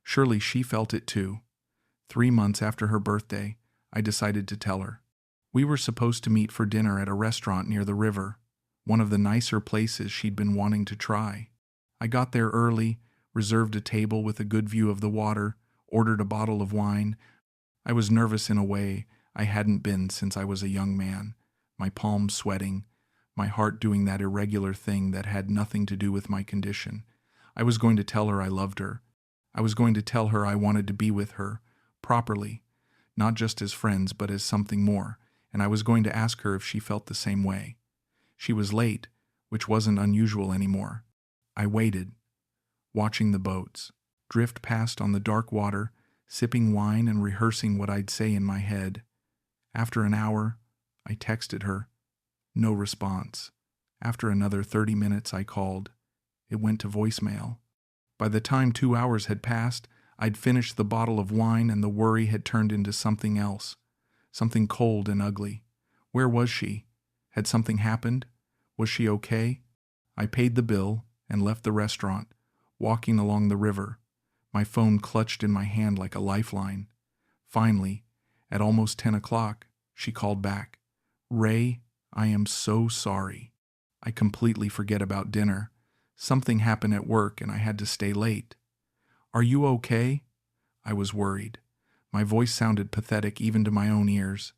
Surely she felt it too. 3 months after her birthday, I decided to tell her. We were supposed to meet for dinner at a restaurant near the river, one of the nicer places she'd been wanting to try. I got there early, reserved a table with a good view of the water, ordered a bottle of wine. I was nervous in a way. I hadn't been since I was a young man, my palms sweating, my heart doing that irregular thing that had nothing to do with my condition. I was going to tell her I loved her. I was going to tell her I wanted to be with her, properly, not just as friends but as something more, and I was going to ask her if she felt the same way. She was late, which wasn't unusual anymore. I waited, watching the boats drift past on the dark water, sipping wine and rehearsing what I'd say in my head. After an hour, I texted her. No response. After another 30 minutes, I called. It went to voicemail. By the time 2 hours had passed, I'd finished the bottle of wine and the worry had turned into something else, something cold and ugly. Where was she? Had something happened? Was she okay? I paid the bill and left the restaurant, walking along the river, my phone clutched in my hand like a lifeline. Finally, at almost 10 o'clock, she called back. "Ray, I am so sorry. I completely forget about dinner. Something happened at work and I had to stay late. Are you okay?" I was worried. My voice sounded pathetic even to my own ears.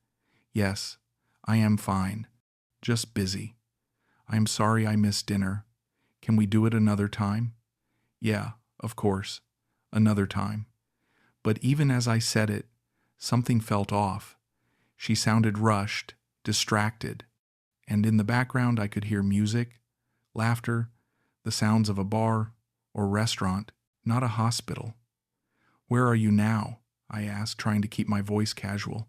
"Yes, I am fine. Just busy. I am sorry I missed dinner. Can we do it another time?" "Yeah, of course. Another time." But even as I said it, something felt off. She sounded rushed, distracted, and in the background I could hear music, laughter, the sounds of a bar or restaurant, not a hospital. "Where are you now?" I asked, trying to keep my voice casual.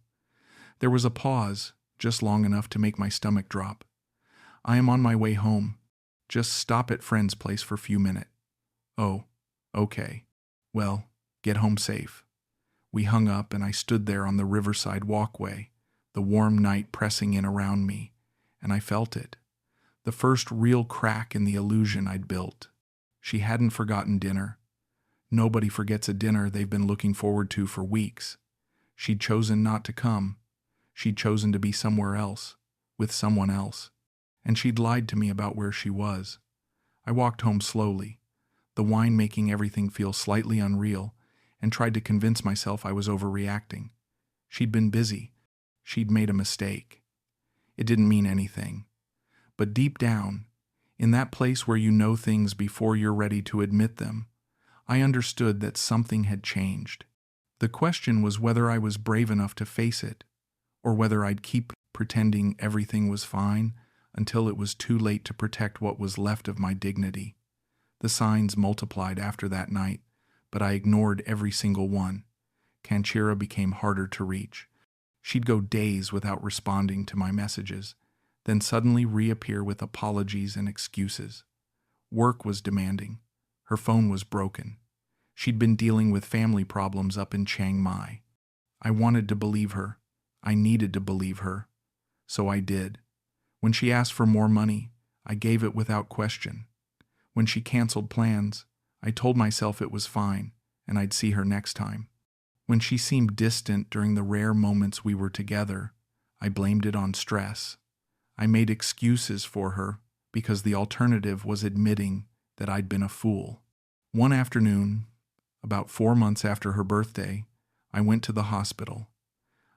There was a pause, just long enough to make my stomach drop. "I am on my way home. Just stop at friend's place for a few minutes." "Oh, okay. Well, get home safe." We hung up and I stood there on the riverside walkway, the warm night pressing in around me, and I felt it. The first real crack in the illusion I'd built. She hadn't forgotten dinner. Nobody forgets a dinner they've been looking forward to for weeks. She'd chosen not to come. She'd chosen to be somewhere else, with someone else. And she'd lied to me about where she was. I walked home slowly, the wine making everything feel slightly unreal, and tried to convince myself I was overreacting. She'd been busy. She'd made a mistake. It didn't mean anything. But deep down, in that place where you know things before you're ready to admit them, I understood that something had changed. The question was whether I was brave enough to face it, or whether I'd keep pretending everything was fine until it was too late to protect what was left of my dignity. The signs multiplied after that night, but I ignored every single one. Kanchira became harder to reach. She'd go days without responding to my messages, then suddenly reappear with apologies and excuses. Work was demanding. Her phone was broken. She'd been dealing with family problems up in Chiang Mai. I wanted to believe her. I needed to believe her. So I did. When she asked for more money, I gave it without question. When she canceled plans, I told myself it was fine and I'd see her next time. When she seemed distant during the rare moments we were together, I blamed it on stress. I made excuses for her because the alternative was admitting that I'd been a fool. One afternoon, about 4 months after her birthday, I went to the hospital.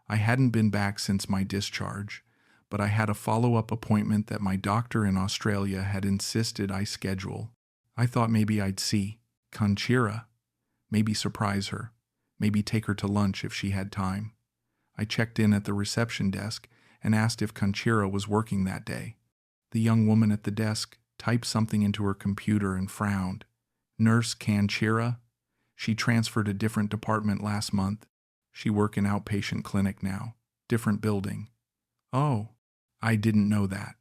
I hadn't been back since my discharge, but I had a follow-up appointment that my doctor in Australia had insisted I schedule. I thought maybe I'd see Kanchira, maybe surprise her, maybe take her to lunch if she had time. I checked in at the reception desk and asked if Kanchira was working that day. The young woman at the desk typed something into her computer and frowned. "Nurse Kanchira? She transferred a different department last month. She work in outpatient clinic now. Different building." "Oh, I didn't know that."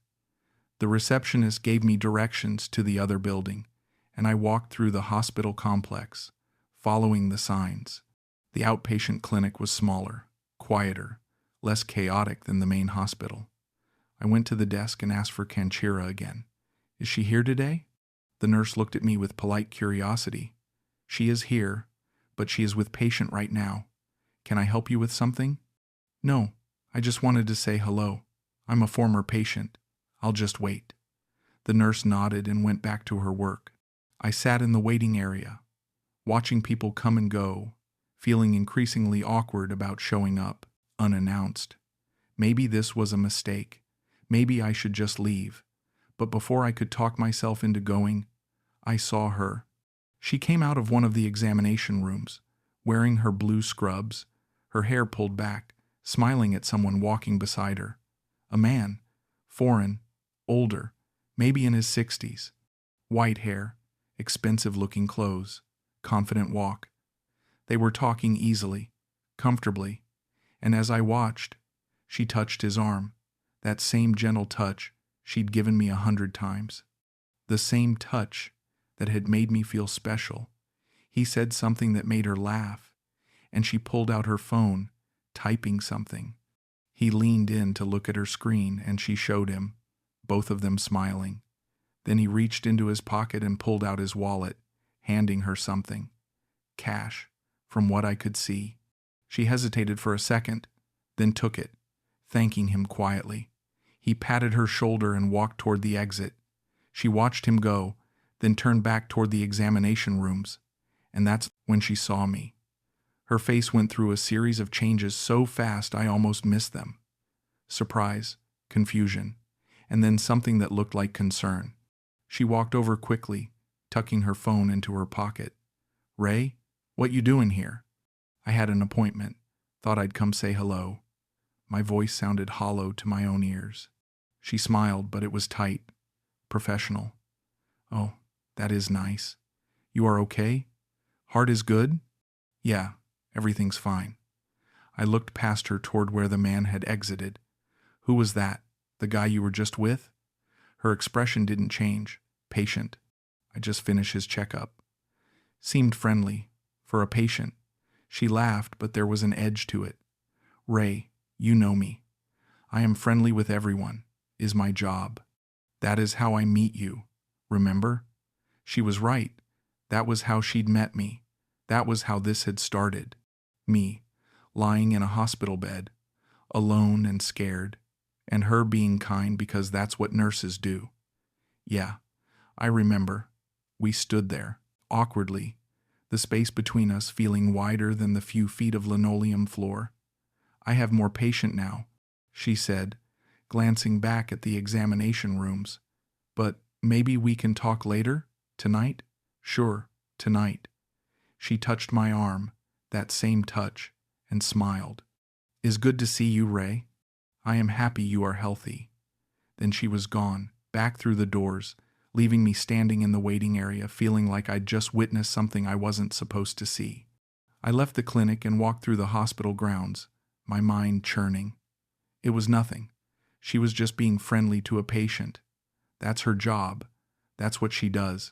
The receptionist gave me directions to the other building, and I walked through the hospital complex, following the signs. The outpatient clinic was smaller, quieter, less chaotic than the main hospital. I went to the desk and asked for Kanchira again. "Is she here today?" The nurse looked at me with polite curiosity. "She is here, but she is with patient right now. Can I help you with something?" "No, I just wanted to say hello. I'm a former patient. I'll just wait." The nurse nodded and went back to her work. I sat in the waiting area, watching people come and go, feeling increasingly awkward about showing up, unannounced. Maybe this was a mistake. Maybe I should just leave. But before I could talk myself into going, I saw her. She came out of one of the examination rooms, wearing her blue scrubs, her hair pulled back, smiling at someone walking beside her. A man, foreign, older, maybe in his 60s. White hair, expensive-looking clothes, confident walk. They were talking easily, comfortably, and as I watched, she touched his arm, that same gentle touch she'd given me 100 times. The same touch that had made me feel special. He said something that made her laugh, and she pulled out her phone, typing something. He leaned in to look at her screen, and she showed him, both of them smiling. Then he reached into his pocket and pulled out his wallet, handing her something. Cash, from what I could see. She hesitated for a second, then took it, thanking him quietly. He patted her shoulder and walked toward the exit. She watched him go, then turned back toward the examination rooms, and that's when she saw me. Her face went through a series of changes so fast I almost missed them. Surprise, confusion, and then something that looked like concern. She walked over quickly, tucking her phone into her pocket. "Ray, what you doing here?" "I had an appointment. Thought I'd come say hello." My voice sounded hollow to my own ears. She smiled, but it was tight, professional. "Oh, that is nice. You are okay? Heart is good?" "Yeah, everything's fine." I looked past her toward where the man had exited. "Who was that? The guy you were just with?" Her expression didn't change, patient. "I just finished his checkup." Seemed friendly, for a patient. She laughed, but there was an edge to it. "Ray, you know me. I am friendly with everyone, is my job. That is how I meet you, remember?" She was right. That was how she'd met me. That was how this had started. Me, lying in a hospital bed, alone and scared, and her being kind because that's what nurses do. Yeah, I remember. We stood there, awkwardly, the space between us feeling wider than the few feet of linoleum floor. "I have more patient now," she said, glancing back at the examination rooms. "But maybe we can talk later? Tonight?" "Sure, tonight." She touched my arm, that same touch, and smiled. "Is good to see you, Ray. I am happy you are healthy." Then she was gone, back through the doors, leaving me standing in the waiting area, feeling like I'd just witnessed something I wasn't supposed to see. I left the clinic and walked through the hospital grounds, my mind churning. It was nothing. She was just being friendly to a patient. That's her job. That's what she does.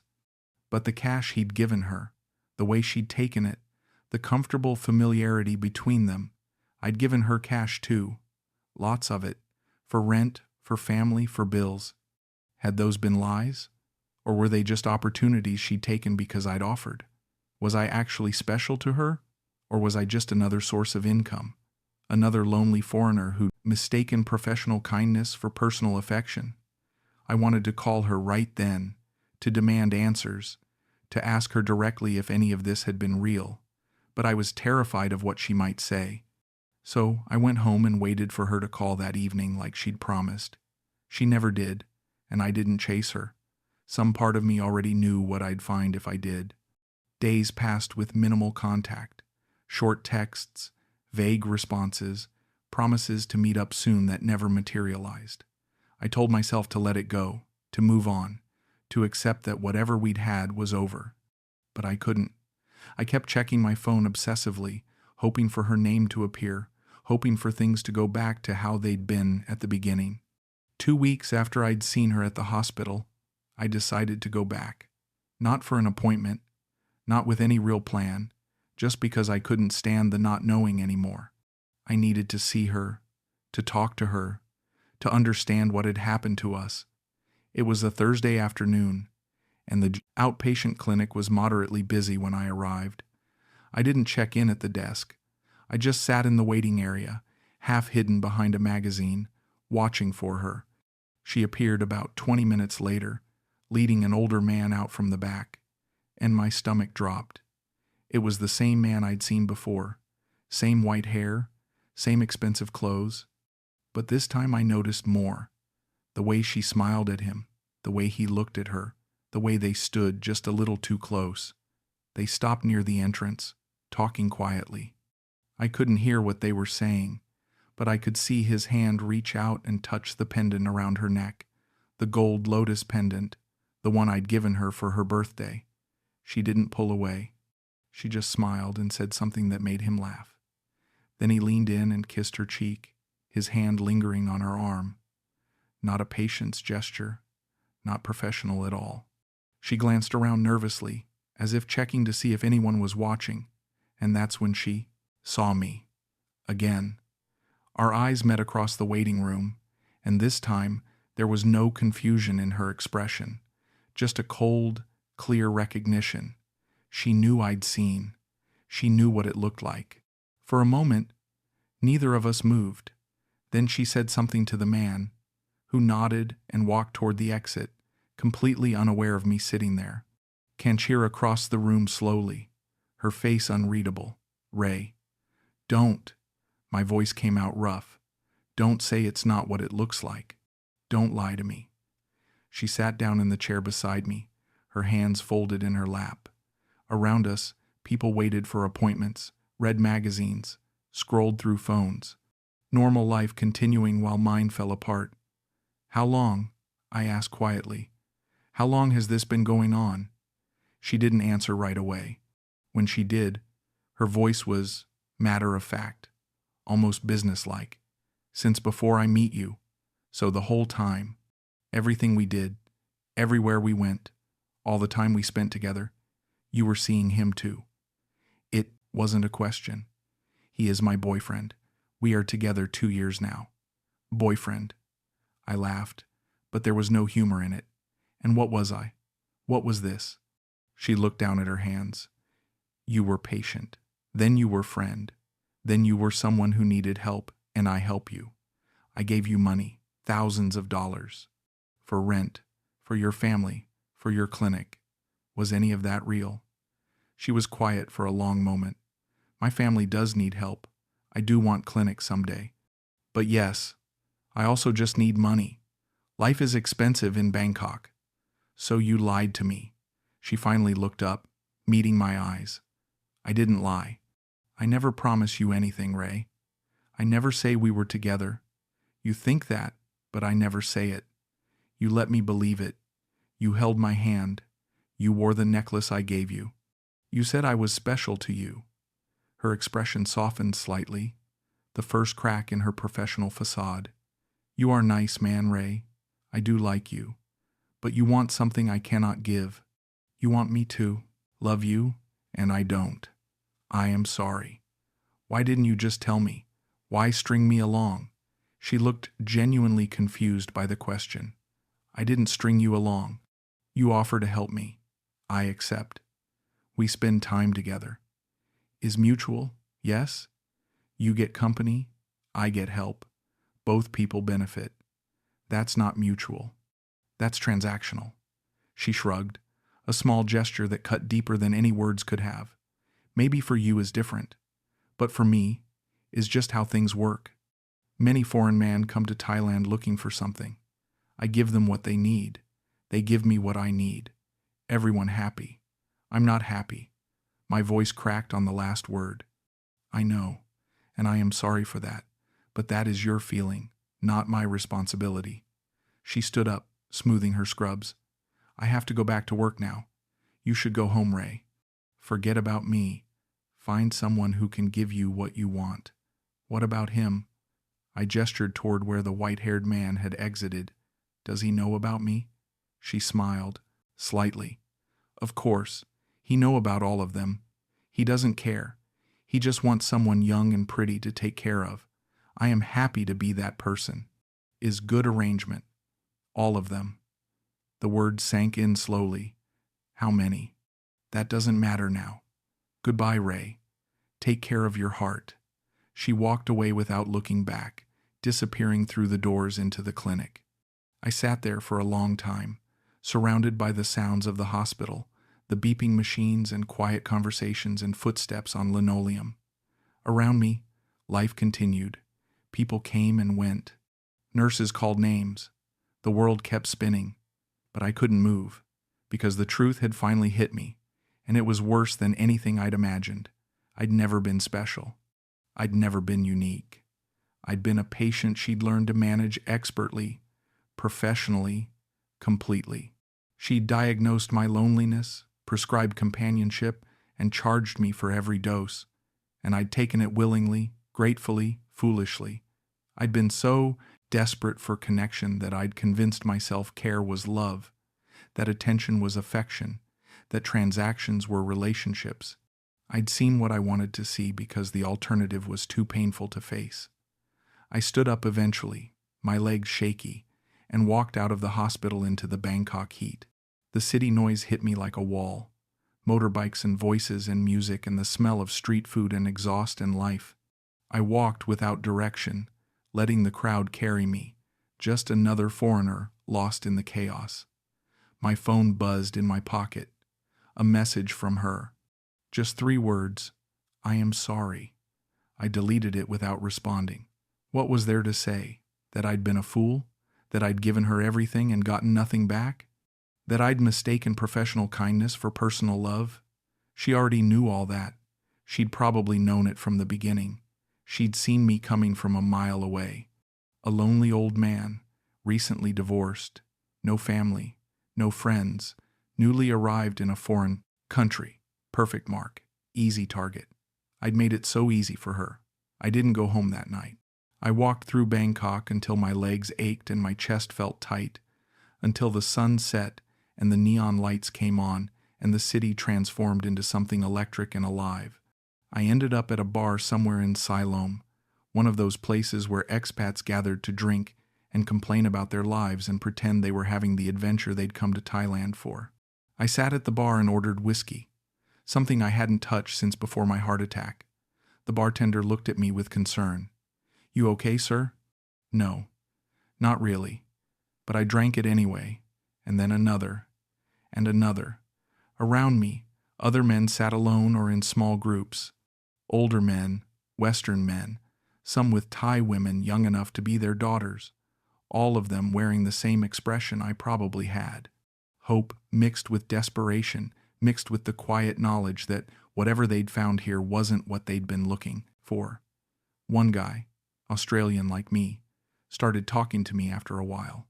But the cash he'd given her, the way she'd taken it, the comfortable familiarity between them, I'd given her cash too. Lots of it. For rent, for family, for bills. Had those been lies? Or were they just opportunities she'd taken because I'd offered? Was I actually special to her? Or was I just another source of income? Another lonely foreigner who'd mistaken professional kindness for personal affection? I wanted to call her right then, to demand answers, to ask her directly if any of this had been real, but I was terrified of what she might say. So I went home and waited for her to call that evening like she'd promised. She never did, and I didn't chase her. Some part of me already knew what I'd find if I did. Days passed with minimal contact, short texts, vague responses, promises to meet up soon that never materialized. I told myself to let it go, to move on, to accept that whatever we'd had was over. But I couldn't. I kept checking my phone obsessively, hoping for her name to appear, hoping for things to go back to how they'd been at the beginning. 2 weeks after I'd seen her at the hospital, I decided to go back. Not for an appointment, not with any real plan, just because I couldn't stand the not knowing anymore. I needed to see her, to talk to her, to understand what had happened to us. It was a Thursday afternoon, and the outpatient clinic was moderately busy when I arrived. I didn't check in at the desk. I just sat in the waiting area, half hidden behind a magazine, watching for her. She appeared about 20 minutes later, leading an older man out from the back, and my stomach dropped. It was the same man I'd seen before, same white hair, same expensive clothes. But this time I noticed more. The way she smiled at him, the way he looked at her, the way they stood just a little too close. They stopped near the entrance, talking quietly. I couldn't hear what they were saying, but I could see his hand reach out and touch the pendant around her neck, the gold lotus pendant, the one I'd given her for her birthday. She didn't pull away. She just smiled and said something that made him laugh. Then he leaned in and kissed her cheek, his hand lingering on her arm. Not a patience gesture, not professional at all. She glanced around nervously, as if checking to see if anyone was watching, and that's when she saw me. Again. Our eyes met across the waiting room, and this time there was no confusion in her expression, just a cold, clear recognition. She knew I'd seen. She knew what it looked like. For a moment, neither of us moved. Then she said something to the man, who nodded and walked toward the exit, completely unaware of me sitting there. Kanchira crossed the room slowly, her face unreadable. "Ray, don't." My voice came out rough. "Don't say it's not what it looks like. Don't lie to me." She sat down in the chair beside me, her hands folded in her lap. Around us, people waited for appointments, read magazines, scrolled through phones. Normal life continuing while mine fell apart. "How long?" I asked quietly. "How long has this been going on?" She didn't answer right away. When she did, her voice was matter of fact, almost businesslike. "Since before I meet you. So the whole time, everything we did, everywhere we went, all the time we spent together, you were seeing him too." It wasn't a question. "He is my boyfriend. We are together 2 years now." "Boyfriend." I laughed, but there was no humor in it. And what was I? What was this? She looked down at her hands. "You were patient. Then you were friend. Then you were someone who needed help, and I help you. I gave you money, thousands of dollars. For rent, for your family, for your clinic. Was any of that real?" She was quiet for a long moment. "My family does need help. I do want clinic someday. But yes, I also just need money. Life is expensive in Bangkok." "So you lied to me." She finally looked up, meeting my eyes. "I didn't lie. I never promise you anything, Ray. I never say we were together. You think that, but I never say it. You let me believe it. You held my hand. You wore the necklace I gave you. You said I was special to you." Her expression softened slightly, the first crack in her professional facade. "You are nice, man, Ray. I do like you. But you want something I cannot give. You want me to love you, and I don't. I am sorry. Why didn't you just tell me? Why string me along?" She looked genuinely confused by the question. "I didn't string you along. You offer to help me. I accept. We spend time together. Is mutual, yes? You get company, I get help. Both people benefit. That's not mutual. That's transactional." She shrugged, a small gesture that cut deeper than any words could have. "Maybe for you is different, but for me is just how things work. Many foreign men come to Thailand looking for something. I give them what they need. They give me what I need. Everyone happy. I'm not happy." My voice cracked on the last word. "I know, and I am sorry for that, but that is your feeling, not my responsibility." She stood up, smoothing her scrubs. "I have to go back to work now. You should go home, Ray. Forget about me. Find someone who can give you what you want." "What about him?" I gestured toward where the white-haired man had exited. "Does he know about me?" She smiled, slightly. "Of course. He know about all of them. He doesn't care. He just wants someone young and pretty to take care of. I am happy to be that person. Is good arrangement. All of them." The words sank in slowly. "How many?" "That doesn't matter now. Goodbye, Ray. Take care of your heart." She walked away without looking back, disappearing through the doors into the clinic. I sat there for a long time, surrounded by the sounds of the hospital, the beeping machines and quiet conversations and footsteps on linoleum. Around me, life continued. People came and went, Nurses called names. The world kept spinning, but I couldn't move, because the truth had finally hit me, and it was worse than anything I'd imagined. I'd never been special. I'd never been unique. I'd been a patient she'd learned to manage expertly, professionally, completely. She'd diagnosed my loneliness, prescribed companionship, and charged me for every dose, and I'd taken it willingly, gratefully, foolishly. I'd been so desperate for connection that I'd convinced myself care was love, that attention was affection, that transactions were relationships. I'd seen what I wanted to see because the alternative was too painful to face. I stood up eventually, my legs shaky, and walked out of the hospital into the Bangkok heat. The city noise hit me like a wall. Motorbikes and voices and music and the smell of street food and exhaust and life. I walked without direction, letting the crowd carry me, just another foreigner lost in the chaos. My phone buzzed in my pocket. A message from her. Just 3 words, "I am sorry." I deleted it without responding. What was there to say? That I'd been a fool? That I'd given her everything and gotten nothing back? That I'd mistaken professional kindness for personal love? She already knew all that. She'd probably known it from the beginning. She'd seen me coming from a mile away. A lonely old man, recently divorced, no family, no friends, newly arrived in a foreign country. Perfect mark, easy target. I'd made it so easy for her. I didn't go home that night. I walked through Bangkok until my legs ached and my chest felt tight, until the sun set and the neon lights came on and the city transformed into something electric and alive. I ended up at a bar somewhere in Siloam, one of those places where expats gathered to drink and complain about their lives and pretend they were having the adventure they'd come to Thailand for. I sat at the bar and ordered whiskey, something I hadn't touched since before my heart attack. The bartender looked at me with concern. "You okay, sir?" "No, not really." But I drank it anyway, and then another, and another. Around me, other men sat alone or in small groups. Older men, Western men, some with Thai women young enough to be their daughters, all of them wearing the same expression I probably had. Hope mixed with desperation, mixed with the quiet knowledge that whatever they'd found here wasn't what they'd been looking for. One guy, Australian like me, started talking to me after a while.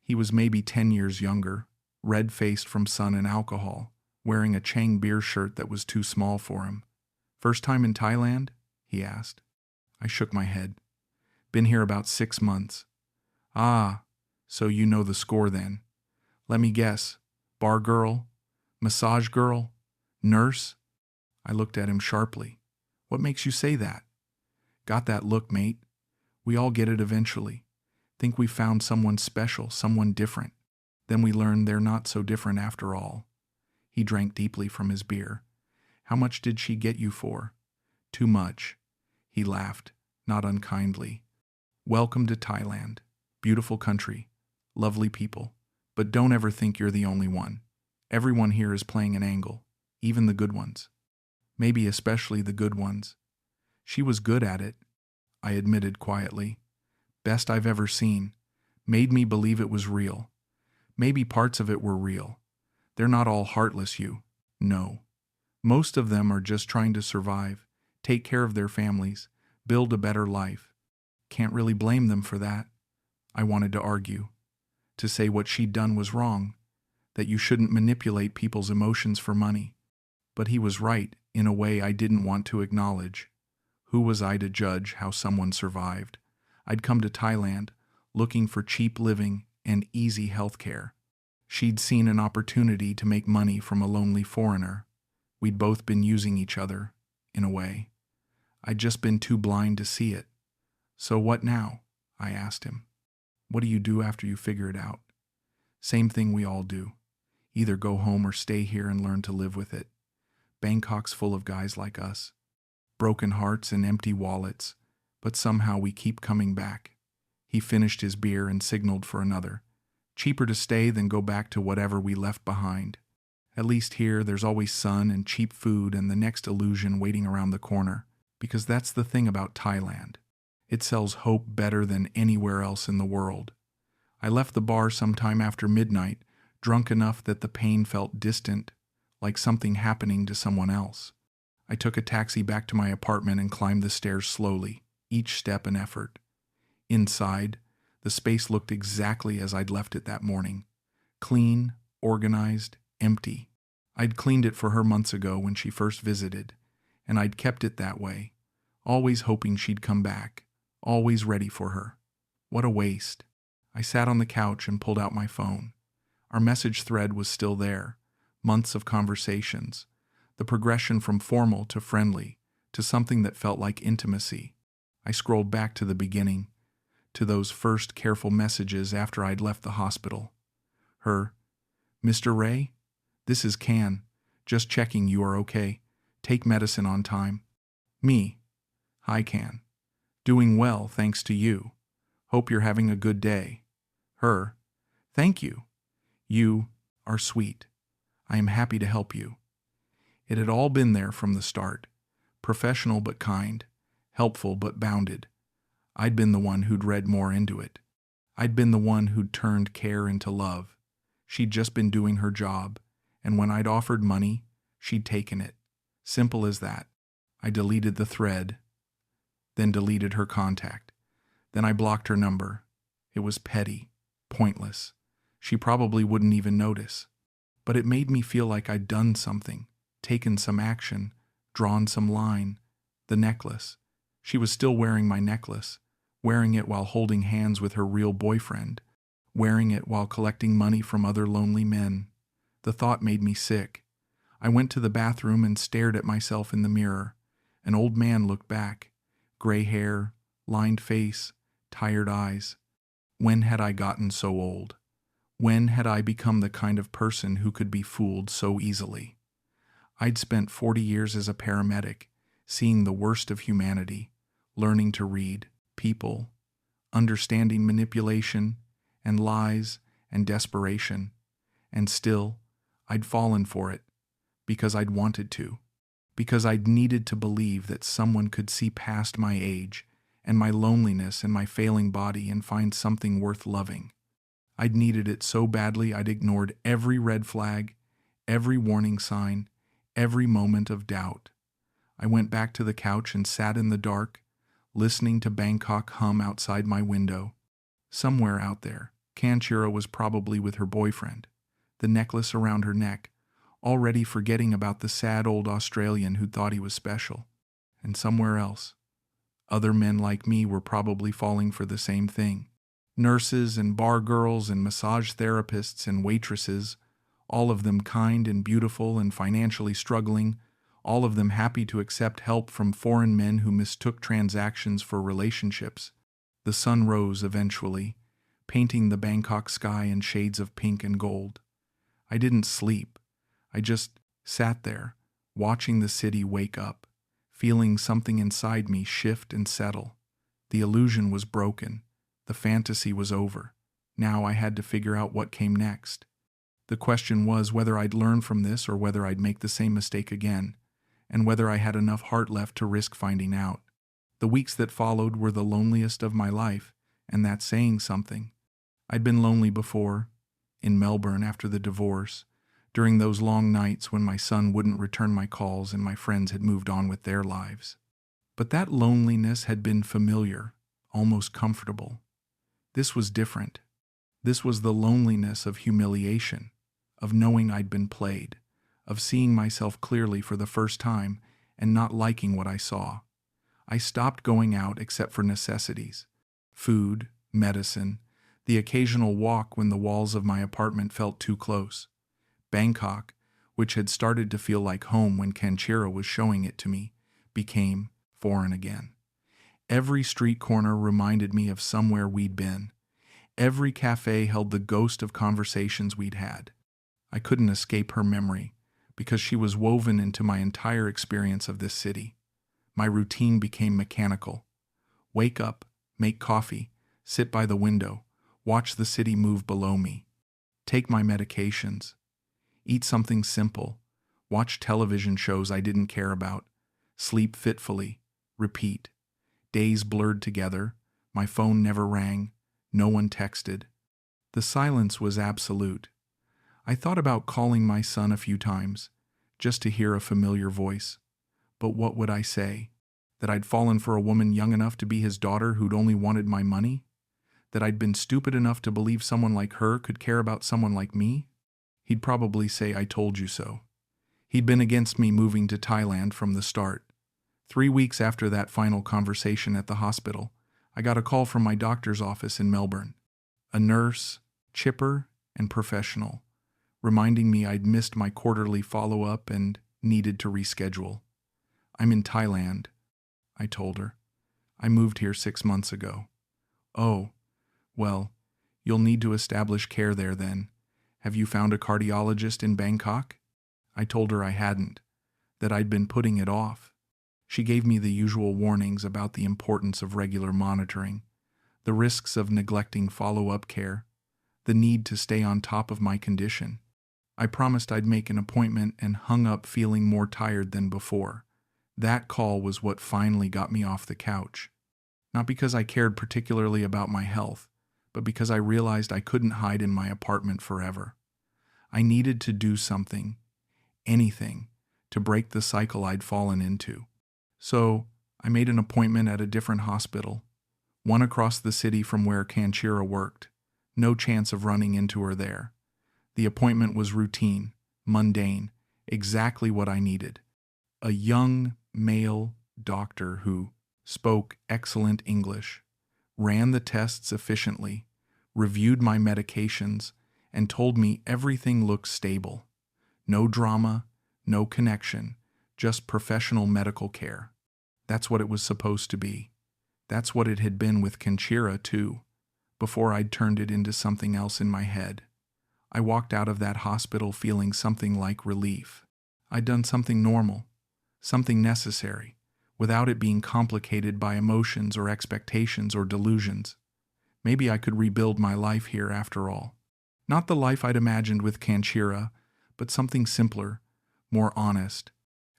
He was maybe 10 years younger, red-faced from sun and alcohol, wearing a Chang beer shirt that was too small for him. "First time in Thailand?" he asked. I shook my head. "Been here about 6 months." "Ah, so you know the score then. Let me guess. Bar girl? Massage girl? Nurse?" I looked at him sharply. "What makes you say that?" "Got that look, mate. We all get it eventually. Think we found someone special, someone different. Then we learn they're not so different after all." He drank deeply from his beer. "How much did she get you for?" "Too much." He laughed, not unkindly. "Welcome to Thailand. Beautiful country. Lovely people. But don't ever think you're the only one. Everyone here is playing an angle. Even the good ones. Maybe especially the good ones." "She was good at it," I admitted quietly. "Best I've ever seen. Made me believe it was real. Maybe parts of it were real. They're not all heartless, you. No. Most of them are just trying to survive, take care of their families, build a better life. Can't really blame them for that." I wanted to argue, to say what she'd done was wrong, that you shouldn't manipulate people's emotions for money. But he was right in a way I didn't want to acknowledge. Who was I to judge how someone survived? I'd come to Thailand looking for cheap living and easy health care. She'd seen an opportunity to make money from a lonely foreigner. We'd both been using each other, in a way. I'd just been too blind to see it. "So what now?" I asked him. "What do you do after you figure it out?" "Same thing we all do. Either go home or stay here and learn to live with it. Bangkok's full of guys like us. Broken hearts and empty wallets, but somehow we keep coming back." He finished his beer and signaled for another. "Cheaper to stay than go back to whatever we left behind. At least here there's always sun and cheap food and the next illusion waiting around the corner. Because that's the thing about Thailand. It sells hope better than anywhere else in the world. I left the bar sometime after midnight, drunk enough that the pain felt distant, like something happening to someone else. I took a taxi back to my apartment and climbed the stairs slowly, each step an effort. Inside, the space looked exactly as I'd left it that morning. Clean, organized, empty. I'd cleaned it for her months ago when she first visited, and I'd kept it that way, always hoping she'd come back, always ready for her. What a waste. I sat on the couch and pulled out my phone. Our message thread was still there, months of conversations, the progression from formal to friendly, to something that felt like intimacy. I scrolled back to the beginning, to those first careful messages after I'd left the hospital. Her, "Mr. Ray? This is Can. Just checking you are okay. Take medicine on time." Me, "Hi Can. Doing well thanks to you. Hope you're having a good day." Her, "Thank you. You are sweet. I am happy to help you." It had all been there from the start. Professional but kind, helpful but bounded. I'd been the one who'd read more into it. I'd been the one who'd turned care into love. She'd just been doing her job, and when I'd offered money, she'd taken it. Simple as that. I deleted the thread, then deleted her contact. Then I blocked her number. It was petty, pointless. She probably wouldn't even notice. But it made me feel like I'd done something, taken some action, drawn some line. The necklace. She was still wearing my necklace, wearing it while holding hands with her real boyfriend, wearing it while collecting money from other lonely men. The thought made me sick. I went to the bathroom and stared at myself in the mirror. An old man looked back. Gray hair, lined face, tired eyes. When had I gotten so old? When had I become the kind of person who could be fooled so easily? I'd spent 40 years as a paramedic, seeing the worst of humanity, learning to read people, understanding manipulation and lies and desperation, and still, I'd fallen for it, because I'd wanted to, because I'd needed to believe that someone could see past my age and my loneliness and my failing body and find something worth loving. I'd needed it so badly I'd ignored every red flag, every warning sign, every moment of doubt. I went back to the couch and sat in the dark, listening to Bangkok hum outside my window. Somewhere out there, Kanchira was probably with her boyfriend, the necklace around her neck, already forgetting about the sad old Australian who thought he was special. And somewhere else, other men like me were probably falling for the same thing. Nurses and bar girls and massage therapists and waitresses, all of them kind and beautiful and financially struggling, all of them happy to accept help from foreign men who mistook transactions for relationships. The sun rose eventually, painting the Bangkok sky in shades of pink and gold. I didn't sleep. I just sat there, watching the city wake up, feeling something inside me shift and settle. The illusion was broken. The fantasy was over. Now I had to figure out what came next. The question was whether I'd learn from this or whether I'd make the same mistake again, and whether I had enough heart left to risk finding out. The weeks that followed were the loneliest of my life, and that's saying something. I'd been lonely before, in Melbourne after the divorce, during those long nights when my son wouldn't return my calls and my friends had moved on with their lives. But that loneliness had been familiar, almost comfortable. This was different. This was the loneliness of humiliation, of knowing I'd been played, of seeing myself clearly for the first time and not liking what I saw. I stopped going out except for necessities. Food, medicine, the occasional walk when the walls of my apartment felt too close. Bangkok, which had started to feel like home when Kanchira was showing it to me, became foreign again. Every street corner reminded me of somewhere we'd been. Every cafe held the ghost of conversations we'd had. I couldn't escape her memory, because she was woven into my entire experience of this city. My routine became mechanical. Wake up, make coffee, sit by the window, watch the city move below me. Take my medications. Eat something simple. Watch television shows I didn't care about. Sleep fitfully. Repeat. Days blurred together. My phone never rang. No one texted. The silence was absolute. I thought about calling my son a few times, just to hear a familiar voice. But what would I say? That I'd fallen for a woman young enough to be his daughter who'd only wanted my money? That I'd been stupid enough to believe someone like her could care about someone like me? He'd probably say, "I told you so." He'd been against me moving to Thailand from the start. 3 weeks after that final conversation at the hospital, I got a call from my doctor's office in Melbourne. A nurse, chipper and professional, reminding me I'd missed my quarterly follow-up and needed to reschedule. "I'm in Thailand," I told her. "I moved here 6 months ago." "Oh, well, you'll need to establish care there then. Have you found a cardiologist in Bangkok?" I told her I hadn't, that I'd been putting it off. She gave me the usual warnings about the importance of regular monitoring, the risks of neglecting follow-up care, the need to stay on top of my condition. I promised I'd make an appointment and hung up feeling more tired than before. That call was what finally got me off the couch. Not because I cared particularly about my health, but because I realized I couldn't hide in my apartment forever. I needed to do something, anything, to break the cycle I'd fallen into. So I made an appointment at a different hospital, one across the city from where Kanchira worked. No chance of running into her there. The appointment was routine, mundane, exactly what I needed. A young male doctor who spoke excellent English, ran the tests efficiently, reviewed my medications, and told me everything looked stable. No drama, no connection, just professional medical care. That's what it was supposed to be. That's what it had been with Kanchira, too, before I'd turned it into something else in my head. I walked out of that hospital feeling something like relief. I'd done something normal, something necessary, without it being complicated by emotions or expectations or delusions. Maybe I could rebuild my life here after all. Not the life I'd imagined with Kanchira, but something simpler, more honest.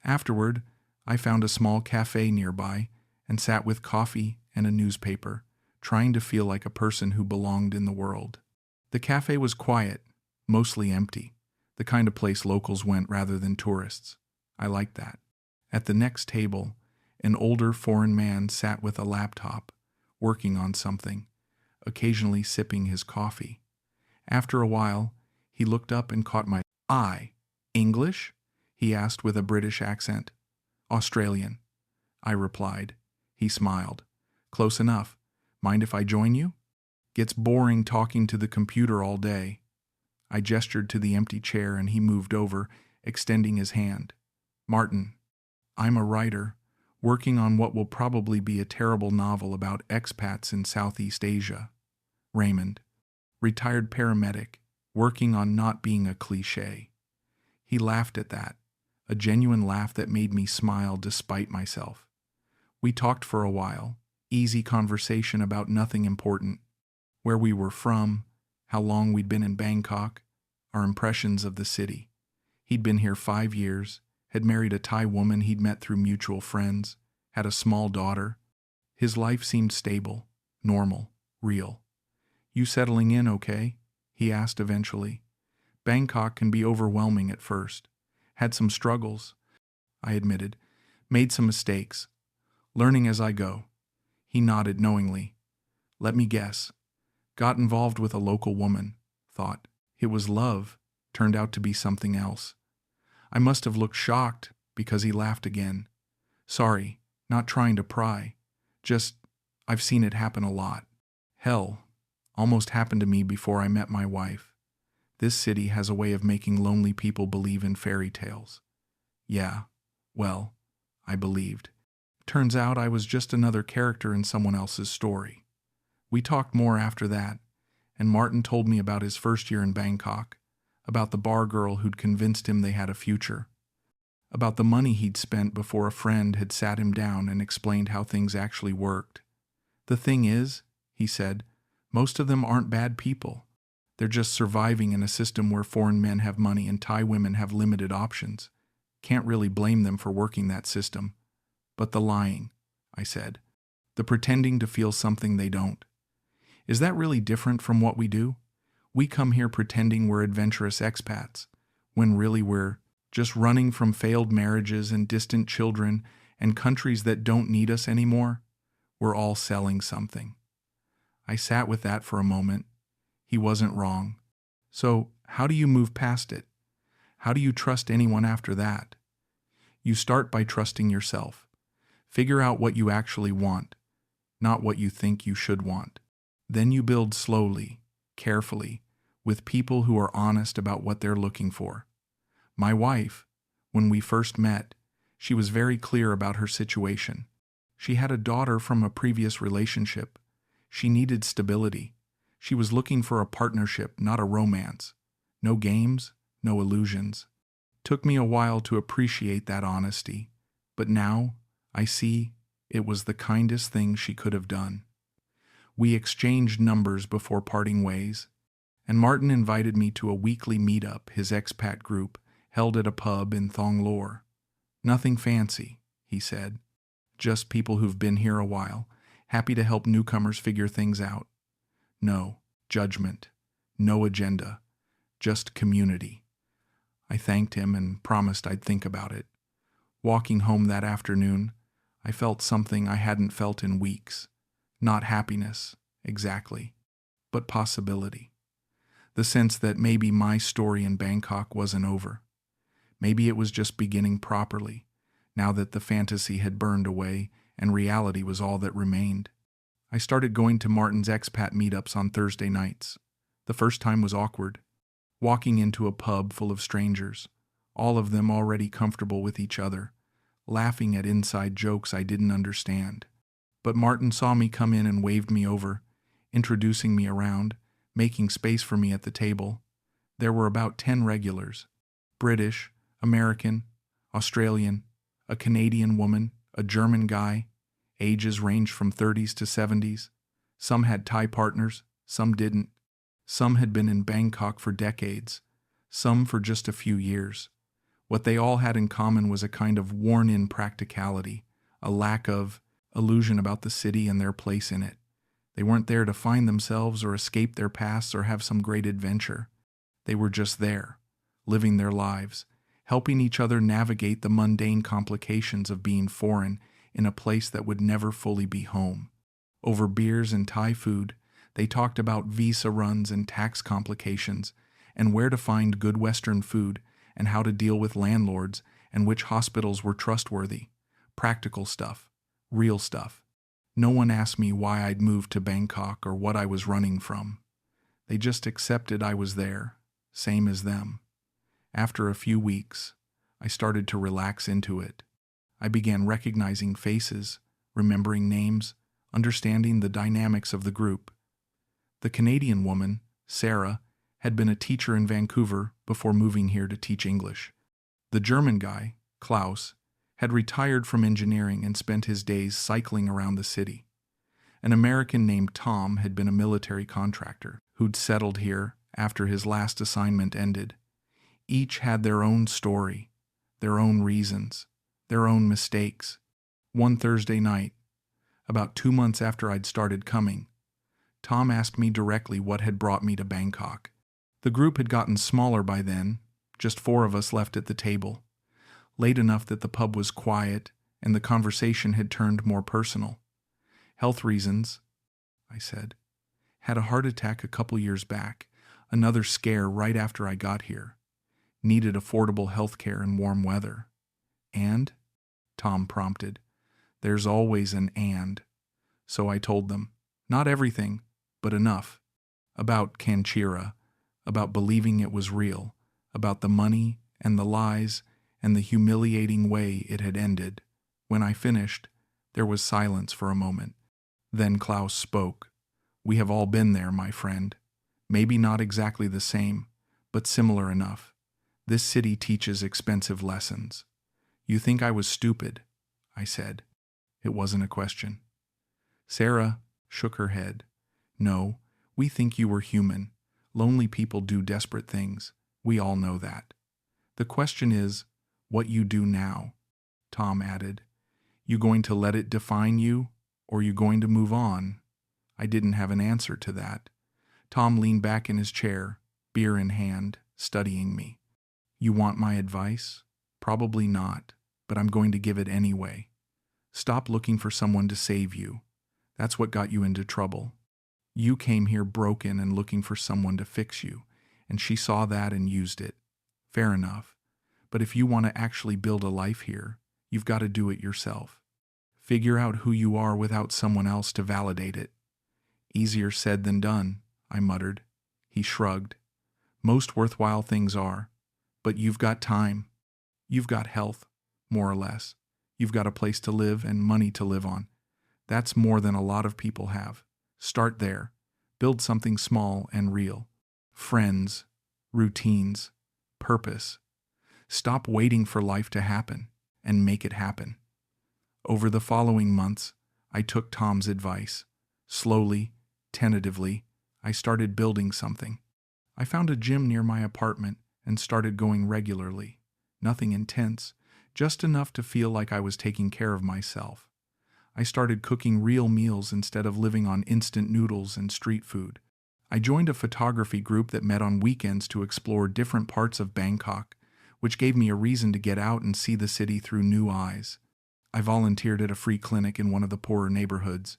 Afterward, I found a small cafe nearby and sat with coffee and a newspaper, trying to feel like a person who belonged in the world. The cafe was quiet, mostly empty, the kind of place locals went rather than tourists. I liked that. At the next table, an older foreign man sat with a laptop, working on something, occasionally sipping his coffee. After a while, he looked up and caught my eye. "English?" he asked with a British accent. "Australian," I replied. He smiled. "Close enough. Mind if I join you? Gets boring talking to the computer all day." I gestured to the empty chair and he moved over, extending his hand. "Martin, I'm a writer, working on what will probably be a terrible novel about expats in Southeast Asia. Raymond, retired paramedic, working on not being a cliché." He laughed at that, a genuine laugh that made me smile despite myself. We talked for a while, easy conversation about nothing important. Where we were from, how long we'd been in Bangkok, our impressions of the city. He'd been here 5 years, had married a Thai woman he'd met through mutual friends, had a small daughter. His life seemed stable, normal, real. "You settling in okay?" he asked eventually. "Bangkok can be overwhelming at first. Had some struggles," I admitted. "Made some mistakes. Learning as I go." He nodded knowingly. "Let me guess. Got involved with a local woman. Thought it was love. Turned out to be something else." I must have looked shocked because he laughed again. "Sorry, not trying to pry. Just, I've seen it happen a lot. Hell, almost happened to me before I met my wife. This city has a way of making lonely people believe in fairy tales." Yeah, well, I believed. Turns out I was just another character in someone else's story. We talked more after that, and Martin told me about his first year in Bangkok, about the bar girl who'd convinced him they had a future, about the money he'd spent before a friend had sat him down and explained how things actually worked. "The thing is," he said, "most of them aren't bad people. They're just surviving in a system where foreign men have money and Thai women have limited options. Can't really blame them for working that system." "But the lying," I said. the pretending to feel something they don't. Is that really different from what we do? We come here pretending we're adventurous expats, when really we're just running from failed marriages and distant children and countries that don't need us anymore. We're all selling something. I sat with that for a moment. He wasn't wrong. So, how do you move past it? How do you trust anyone after that? You start by trusting yourself. Figure out what you actually want, not what you think you should want. Then you build slowly, carefully, with people who are honest about what they're looking for. My wife, when we first met, she was very clear about her situation. She had a daughter from a previous relationship. She needed stability. She was looking for a partnership, not a romance. No games, no illusions. Took me a while to appreciate that honesty, but now I see it was the kindest thing she could have done. We exchanged numbers before parting ways, and Martin invited me to a weekly meetup his expat group held at a pub in Thong Lor. Nothing fancy, he said. Just people who've been here a while, happy to help newcomers figure things out. No judgment, no agenda, just community. I thanked him and promised I'd think about it. Walking home that afternoon, I felt something I hadn't felt in weeks. Not happiness, exactly, but possibility. The sense that maybe my story in Bangkok wasn't over. Maybe it was just beginning properly, now that the fantasy had burned away and reality was all that remained. I started going to Martin's expat meetups on Thursday nights. The first time was awkward. Walking into a pub full of strangers, all of them already comfortable with each other, laughing at inside jokes I didn't understand. But Martin saw me come in and waved me over, introducing me around, making space for me at the table. There were about 10 regulars. British, American, Australian, a Canadian woman, a German guy. Ages ranged from 30s to 70s. Some had Thai partners, some didn't. Some had been in Bangkok for decades, some for just a few years. What they all had in common was a kind of worn-in practicality, a lack of illusion about the city and their place in it. They weren't there to find themselves or escape their pasts or have some great adventure. They were just there, living their lives, helping each other navigate the mundane complications of being foreign in a place that would never fully be home. Over beers and Thai food, they talked about visa runs and tax complications, and where to find good Western food, and how to deal with landlords, and which hospitals were trustworthy. Practical stuff. Real stuff. No one asked me why I'd moved to Bangkok or what I was running from. They just accepted I was there, same as them. After a few weeks, I started to relax into it. I began recognizing faces, remembering names, understanding the dynamics of the group. The Canadian woman, Sarah, had been a teacher in Vancouver before moving here to teach English. The German guy, Klaus, had retired from engineering and spent his days cycling around the city. An American named Tom had been a military contractor who'd settled here after his last assignment ended. Each had their own story, their own reasons, their own mistakes. One Thursday night, about 2 months after I'd started coming, Tom asked me directly what had brought me to Bangkok. The group had gotten smaller by then, just 4 of us left at the table. Late enough that the pub was quiet and the conversation had turned more personal. Health reasons, I said. Had a heart attack a couple years back, another scare right after I got here. Needed affordable health care and warm weather. And? Tom prompted. There's always an and. So I told them, not everything, but enough. About Kanchira, about believing it was real, about the money and the lies and the humiliating way it had ended. When I finished, there was silence for a moment. Then Klaus spoke. We have all been there, my friend. Maybe not exactly the same, but similar enough. This city teaches expensive lessons. You think I was stupid, I said. It wasn't a question. Sarah shook her head. No, we think you were human. Lonely people do desperate things. We all know that. The question is, what you do now, Tom added. You going to let it define you, Or you going to move on? I didn't have an answer to that. Tom leaned back in his chair, beer in hand, studying me. You want my advice? Probably not, but I'm going to give it anyway. Stop looking for someone to save you. That's what got you into trouble. You came here broken and looking for someone to fix you, and she saw that and used it. Fair enough. But if you want to actually build a life here, you've got to do it yourself. Figure out who you are without someone else to validate it. Easier said than done, I muttered. He shrugged. Most worthwhile things are. But you've got time. You've got health, more or less. You've got a place to live and money to live on. That's more than a lot of people have. Start there. Build something small and real. Friends, routines, purpose. Stop waiting for life to happen and make it happen. Over the following months, I took Tom's advice. Slowly, tentatively, I started building something. I found a gym near my apartment and started going regularly. Nothing intense, just enough to feel like I was taking care of myself. I started cooking real meals instead of living on instant noodles and street food. I joined a photography group that met on weekends to explore different parts of Bangkok, which gave me a reason to get out and see the city through new eyes. I volunteered at a free clinic in one of the poorer neighborhoods,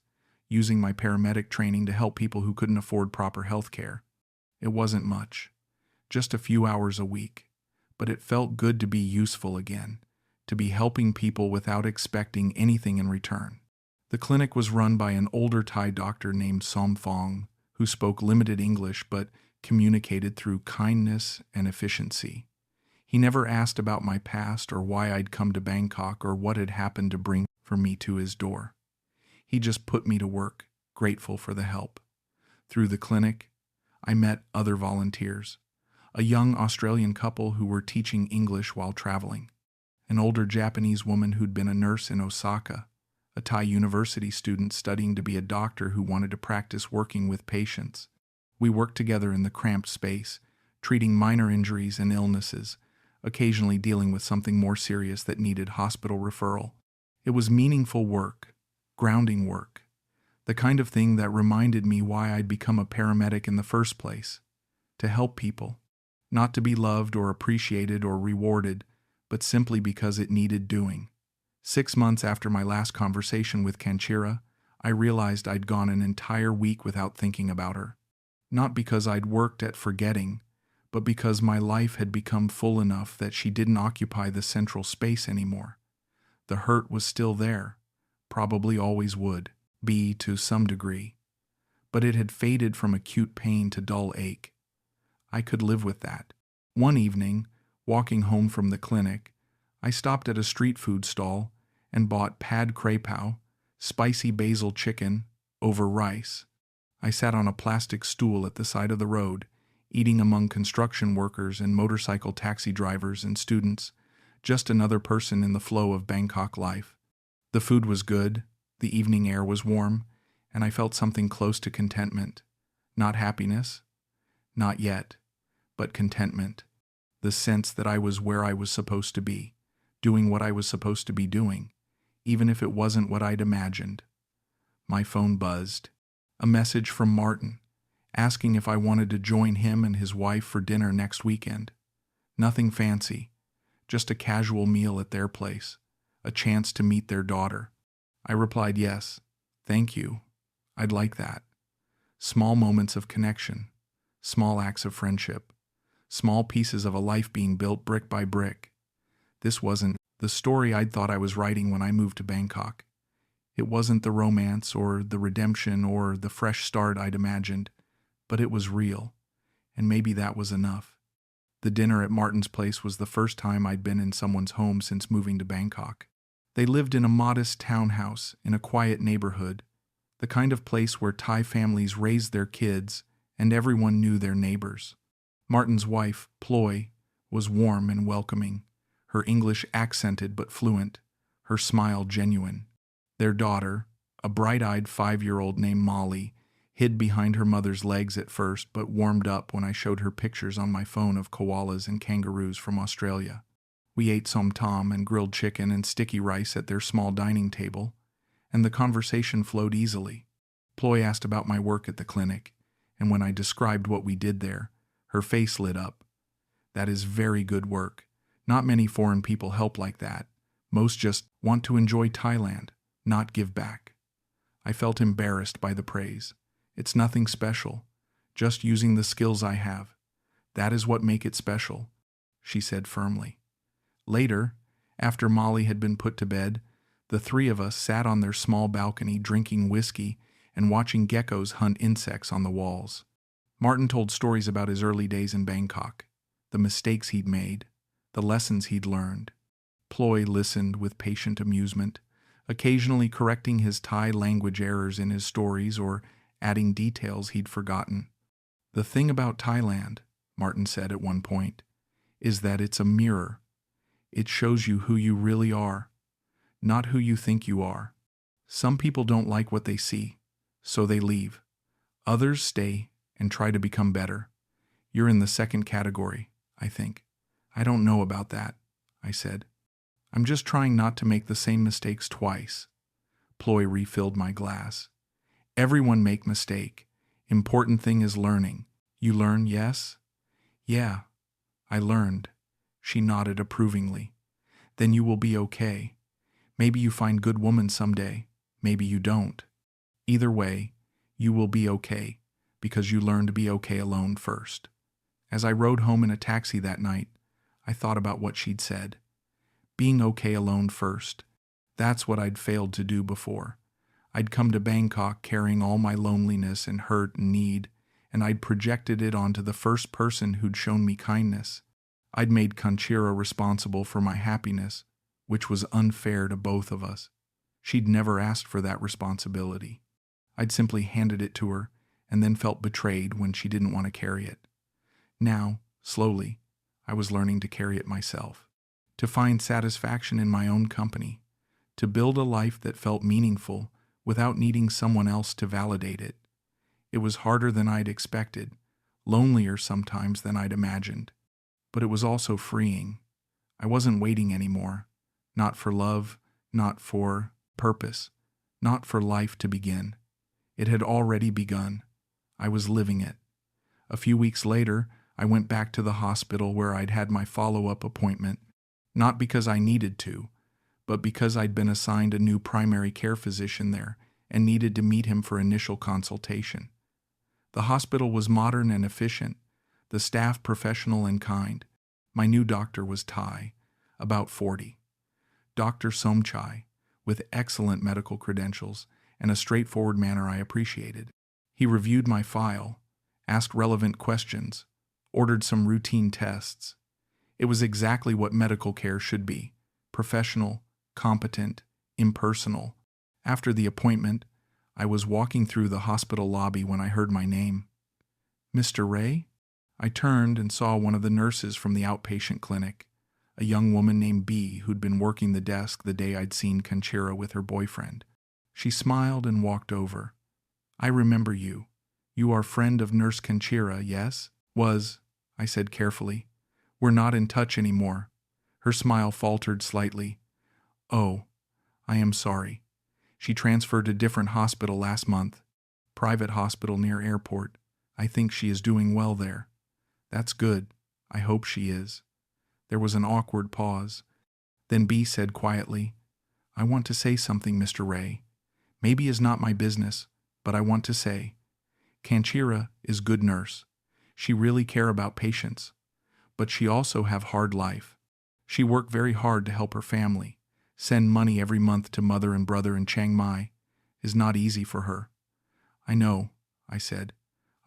using my paramedic training to help people who couldn't afford proper health care. It wasn't much, just a few hours a week, but it felt good to be useful again, to be helping people without expecting anything in return. The clinic was run by an older Thai doctor named Som Phong, who spoke limited English but communicated through kindness and efficiency. He never asked about my past or why I'd come to Bangkok or what had happened to bring for me to his door. He just put me to work, grateful for the help. Through the clinic, I met other volunteers, a young Australian couple who were teaching English while traveling, an older Japanese woman who'd been a nurse in Osaka, a Thai university student studying to be a doctor who wanted to practice working with patients. We worked together in the cramped space, treating minor injuries and illnesses, occasionally dealing with something more serious that needed hospital referral. It was meaningful work, grounding work, the kind of thing that reminded me why I'd become a paramedic in the first place, to help people, not to be loved or appreciated or rewarded, but simply because it needed doing. 6 months after my last conversation with Kanchira, I realized I'd gone an entire week without thinking about her. Not because I'd worked at forgetting, but because my life had become full enough that she didn't occupy the central space anymore. The hurt was still there, probably always would be to some degree, but it had faded from acute pain to dull ache. I could live with that. One evening, walking home from the clinic, I stopped at a street food stall and bought pad krai pao, spicy basil chicken, over rice. I sat on a plastic stool at the side of the road, eating among construction workers and motorcycle taxi drivers and students, just another person in the flow of Bangkok life. The food was good, the evening air was warm, and I felt something close to contentment. Not happiness, not yet, but contentment. The sense that I was where I was supposed to be, doing what I was supposed to be doing, even if it wasn't what I'd imagined. My phone buzzed. A message from Martin, asking if I wanted to join him and his wife for dinner next weekend. Nothing fancy, just a casual meal at their place, a chance to meet their daughter. I replied yes, thank you, I'd like that. Small moments of connection, small acts of friendship, small pieces of a life being built brick by brick. This wasn't the story I'd thought I was writing when I moved to Bangkok. It wasn't the romance or the redemption or the fresh start I'd imagined, but it was real, and maybe that was enough. The dinner at Martin's place was the first time I'd been in someone's home since moving to Bangkok. They lived in a modest townhouse in a quiet neighborhood, the kind of place where Thai families raised their kids and everyone knew their neighbors. Martin's wife, Ploy, was warm and welcoming, her English accented but fluent, her smile genuine. Their daughter, a bright-eyed 5-year-old named Molly, hid behind her mother's legs at first but warmed up when I showed her pictures on my phone of koalas and kangaroos from Australia. We ate som tam and grilled chicken and sticky rice at their small dining table, and the conversation flowed easily. Ploy asked about my work at the clinic, and when I described what we did there, her face lit up. That is very good work. Not many foreign people help like that. Most just want to enjoy Thailand, not give back. I felt embarrassed by the praise. It's nothing special, just using the skills I have. That is what make it special, she said firmly. Later, after Molly had been put to bed, the three of us sat on their small balcony drinking whiskey and watching geckos hunt insects on the walls. Martin told stories about his early days in Bangkok, the mistakes he'd made, the lessons he'd learned. Ploy listened with patient amusement, occasionally correcting his Thai language errors in his stories or adding details he'd forgotten. The thing about Thailand, Martin said at one point, is that it's a mirror. It shows you who you really are, not who you think you are. Some people don't like what they see, so they leave. Others stay and try to become better. You're in the second category, I think. I don't know about that, I said. I'm just trying not to make the same mistakes twice. Ploy refilled my glass. Everyone make mistake. Important thing is learning. You learn, yes? Yeah, I learned. She nodded approvingly. Then you will be okay. Maybe you find good woman someday. Maybe you don't. Either way, you will be okay, because you learned to be okay alone first. As I rode home in a taxi that night, I thought about what she'd said. Being okay alone first. That's what I'd failed to do before. I'd come to Bangkok carrying all my loneliness and hurt and need, and I'd projected it onto the first person who'd shown me kindness. I'd made Kanchira responsible for my happiness, which was unfair to both of us. She'd never asked for that responsibility. I'd simply handed it to her and then felt betrayed when she didn't want to carry it. Now, slowly, I was learning to carry it myself, to find satisfaction in my own company, to build a life that felt meaningful without needing someone else to validate it. It was harder than I'd expected, lonelier sometimes than I'd imagined, but it was also freeing. I wasn't waiting anymore, not for love, not for purpose, not for life to begin. It had already begun. I was living it. A few weeks later, I went back to the hospital where I'd had my follow-up appointment, not because I needed to, but because I'd been assigned a new primary care physician there and needed to meet him for initial consultation. The hospital was modern and efficient, the staff professional and kind. My new doctor was Thai, about 40. Dr. Somchai, with excellent medical credentials and a straightforward manner I appreciated. He reviewed my file, asked relevant questions, ordered some routine tests. It was exactly what medical care should be: professional, competent, impersonal. After the appointment, I was walking through the hospital lobby when I heard my name. Mr. Ray? I turned and saw one of the nurses from the outpatient clinic, a young woman named B who'd been working the desk the day I'd seen Kanchira with her boyfriend. She smiled and walked over. I remember you. You are friend of Nurse Kanchira, yes? Was, I said carefully. We're not in touch anymore. Her smile faltered slightly. Oh, I am sorry. She transferred to different hospital last month. Private hospital near airport. I think she is doing well there. That's good. I hope she is. There was an awkward pause. Then B said quietly, I want to say something, Mr. Ray. Maybe is not my business, but I want to say, Kanchira is good nurse. She really care about patients. But she also have hard life. She work very hard to help her family. Send money every month to mother and brother in Chiang Mai. Is not easy for her. I know, I said.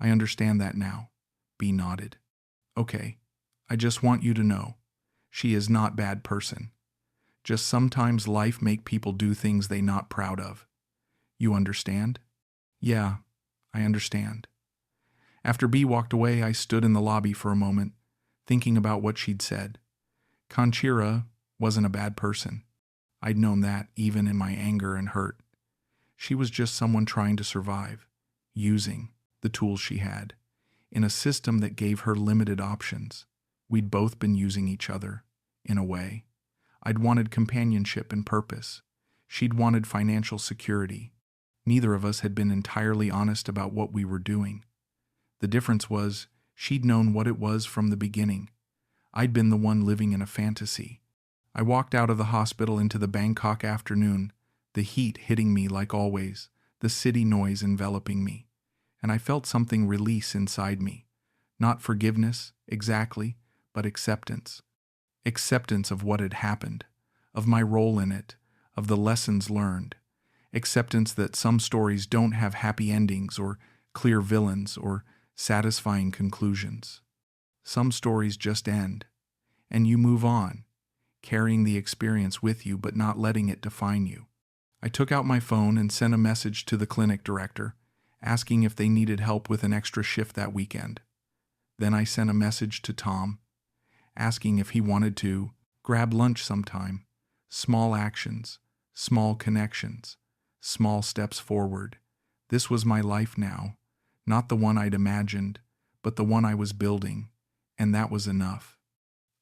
I understand that now. B nodded. Okay, I just want you to know. She is not bad person. Just sometimes life make people do things they not proud of. You understand? Yeah, I understand. After B walked away, I stood in the lobby for a moment, thinking about what she'd said. Kanchira wasn't a bad person. I'd known that even in my anger and hurt. She was just someone trying to survive, using the tools she had, in a system that gave her limited options. We'd both been using each other, in a way. I'd wanted companionship and purpose. She'd wanted financial security. Neither of us had been entirely honest about what we were doing. The difference was, she'd known what it was from the beginning. I'd been the one living in a fantasy. I walked out of the hospital into the Bangkok afternoon, the heat hitting me like always, the city noise enveloping me, and I felt something release inside me. Not forgiveness, exactly, but acceptance. Acceptance of what had happened, of my role in it, of the lessons learned. Acceptance that some stories don't have happy endings or clear villains or satisfying conclusions. Some stories just end, and you move on, carrying the experience with you but not letting it define you. I took out my phone and sent a message to the clinic director, asking if they needed help with an extra shift that weekend. Then I sent a message to Tom, asking if he wanted to grab lunch sometime. Small actions, small connections, small steps forward. This was my life now, not the one I'd imagined, but the one I was building, and that was enough.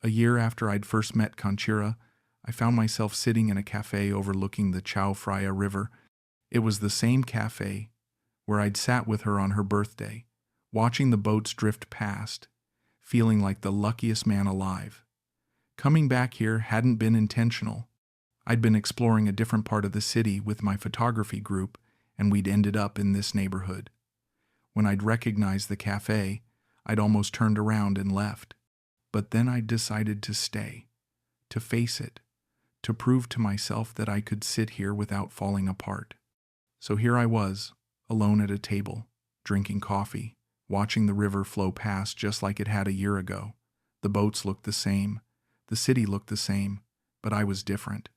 A year after I'd first met Conchira, I found myself sitting in a cafe overlooking the Chao Phraya River. It was the same cafe where I'd sat with her on her birthday, watching the boats drift past, feeling like the luckiest man alive. Coming back here hadn't been intentional. I'd been exploring a different part of the city with my photography group, and we'd ended up in this neighborhood. When I'd recognized the cafe, I'd almost turned around and left. But then I decided to stay, to face it, to prove to myself that I could sit here without falling apart. So here I was, alone at a table, drinking coffee, watching the river flow past just like it had a year ago. The boats looked the same, the city looked the same, but I was different.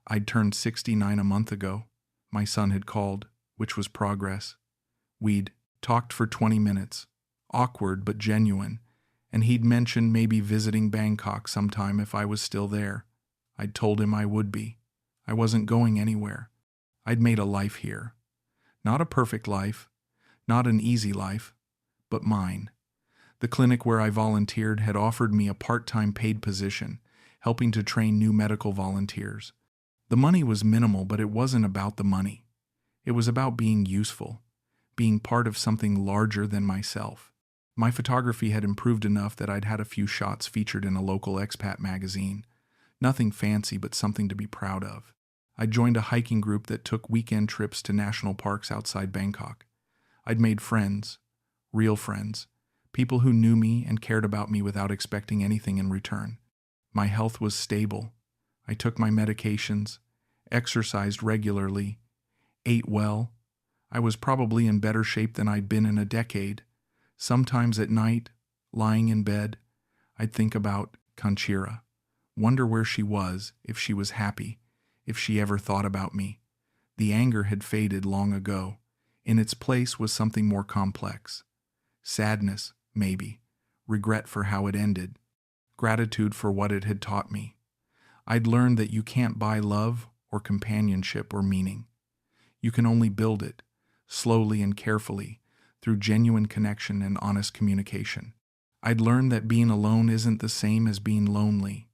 I'd turned 69 a month ago. My son had called, which was progress. We'd talked for 20 minutes, awkward but genuine, and he'd mentioned maybe visiting Bangkok sometime if I was still there. I'd told him I would be. I wasn't going anywhere. I'd made a life here. Not a perfect life, not an easy life, but mine. The clinic where I volunteered had offered me a part-time paid position, helping to train new medical volunteers. The money was minimal, but it wasn't about the money. It was about being useful, being part of something larger than myself. My photography had improved enough that I'd had a few shots featured in a local expat magazine. Nothing fancy, but something to be proud of. I joined a hiking group that took weekend trips to national parks outside Bangkok. I'd made friends, real friends, people who knew me and cared about me without expecting anything in return. My health was stable. I took my medications, exercised regularly, ate well. I was probably in better shape than I'd been in a decade. Sometimes at night, lying in bed, I'd think about Conchira, wonder where she was, if she was happy, if she ever thought about me. The anger had faded long ago. In its place was something more complex. Sadness, maybe, regret for how it ended, gratitude for what it had taught me. I'd learned that you can't buy love or companionship or meaning. You can only build it, slowly and carefully, through genuine connection and honest communication. I'd learned that being alone isn't the same as being lonely,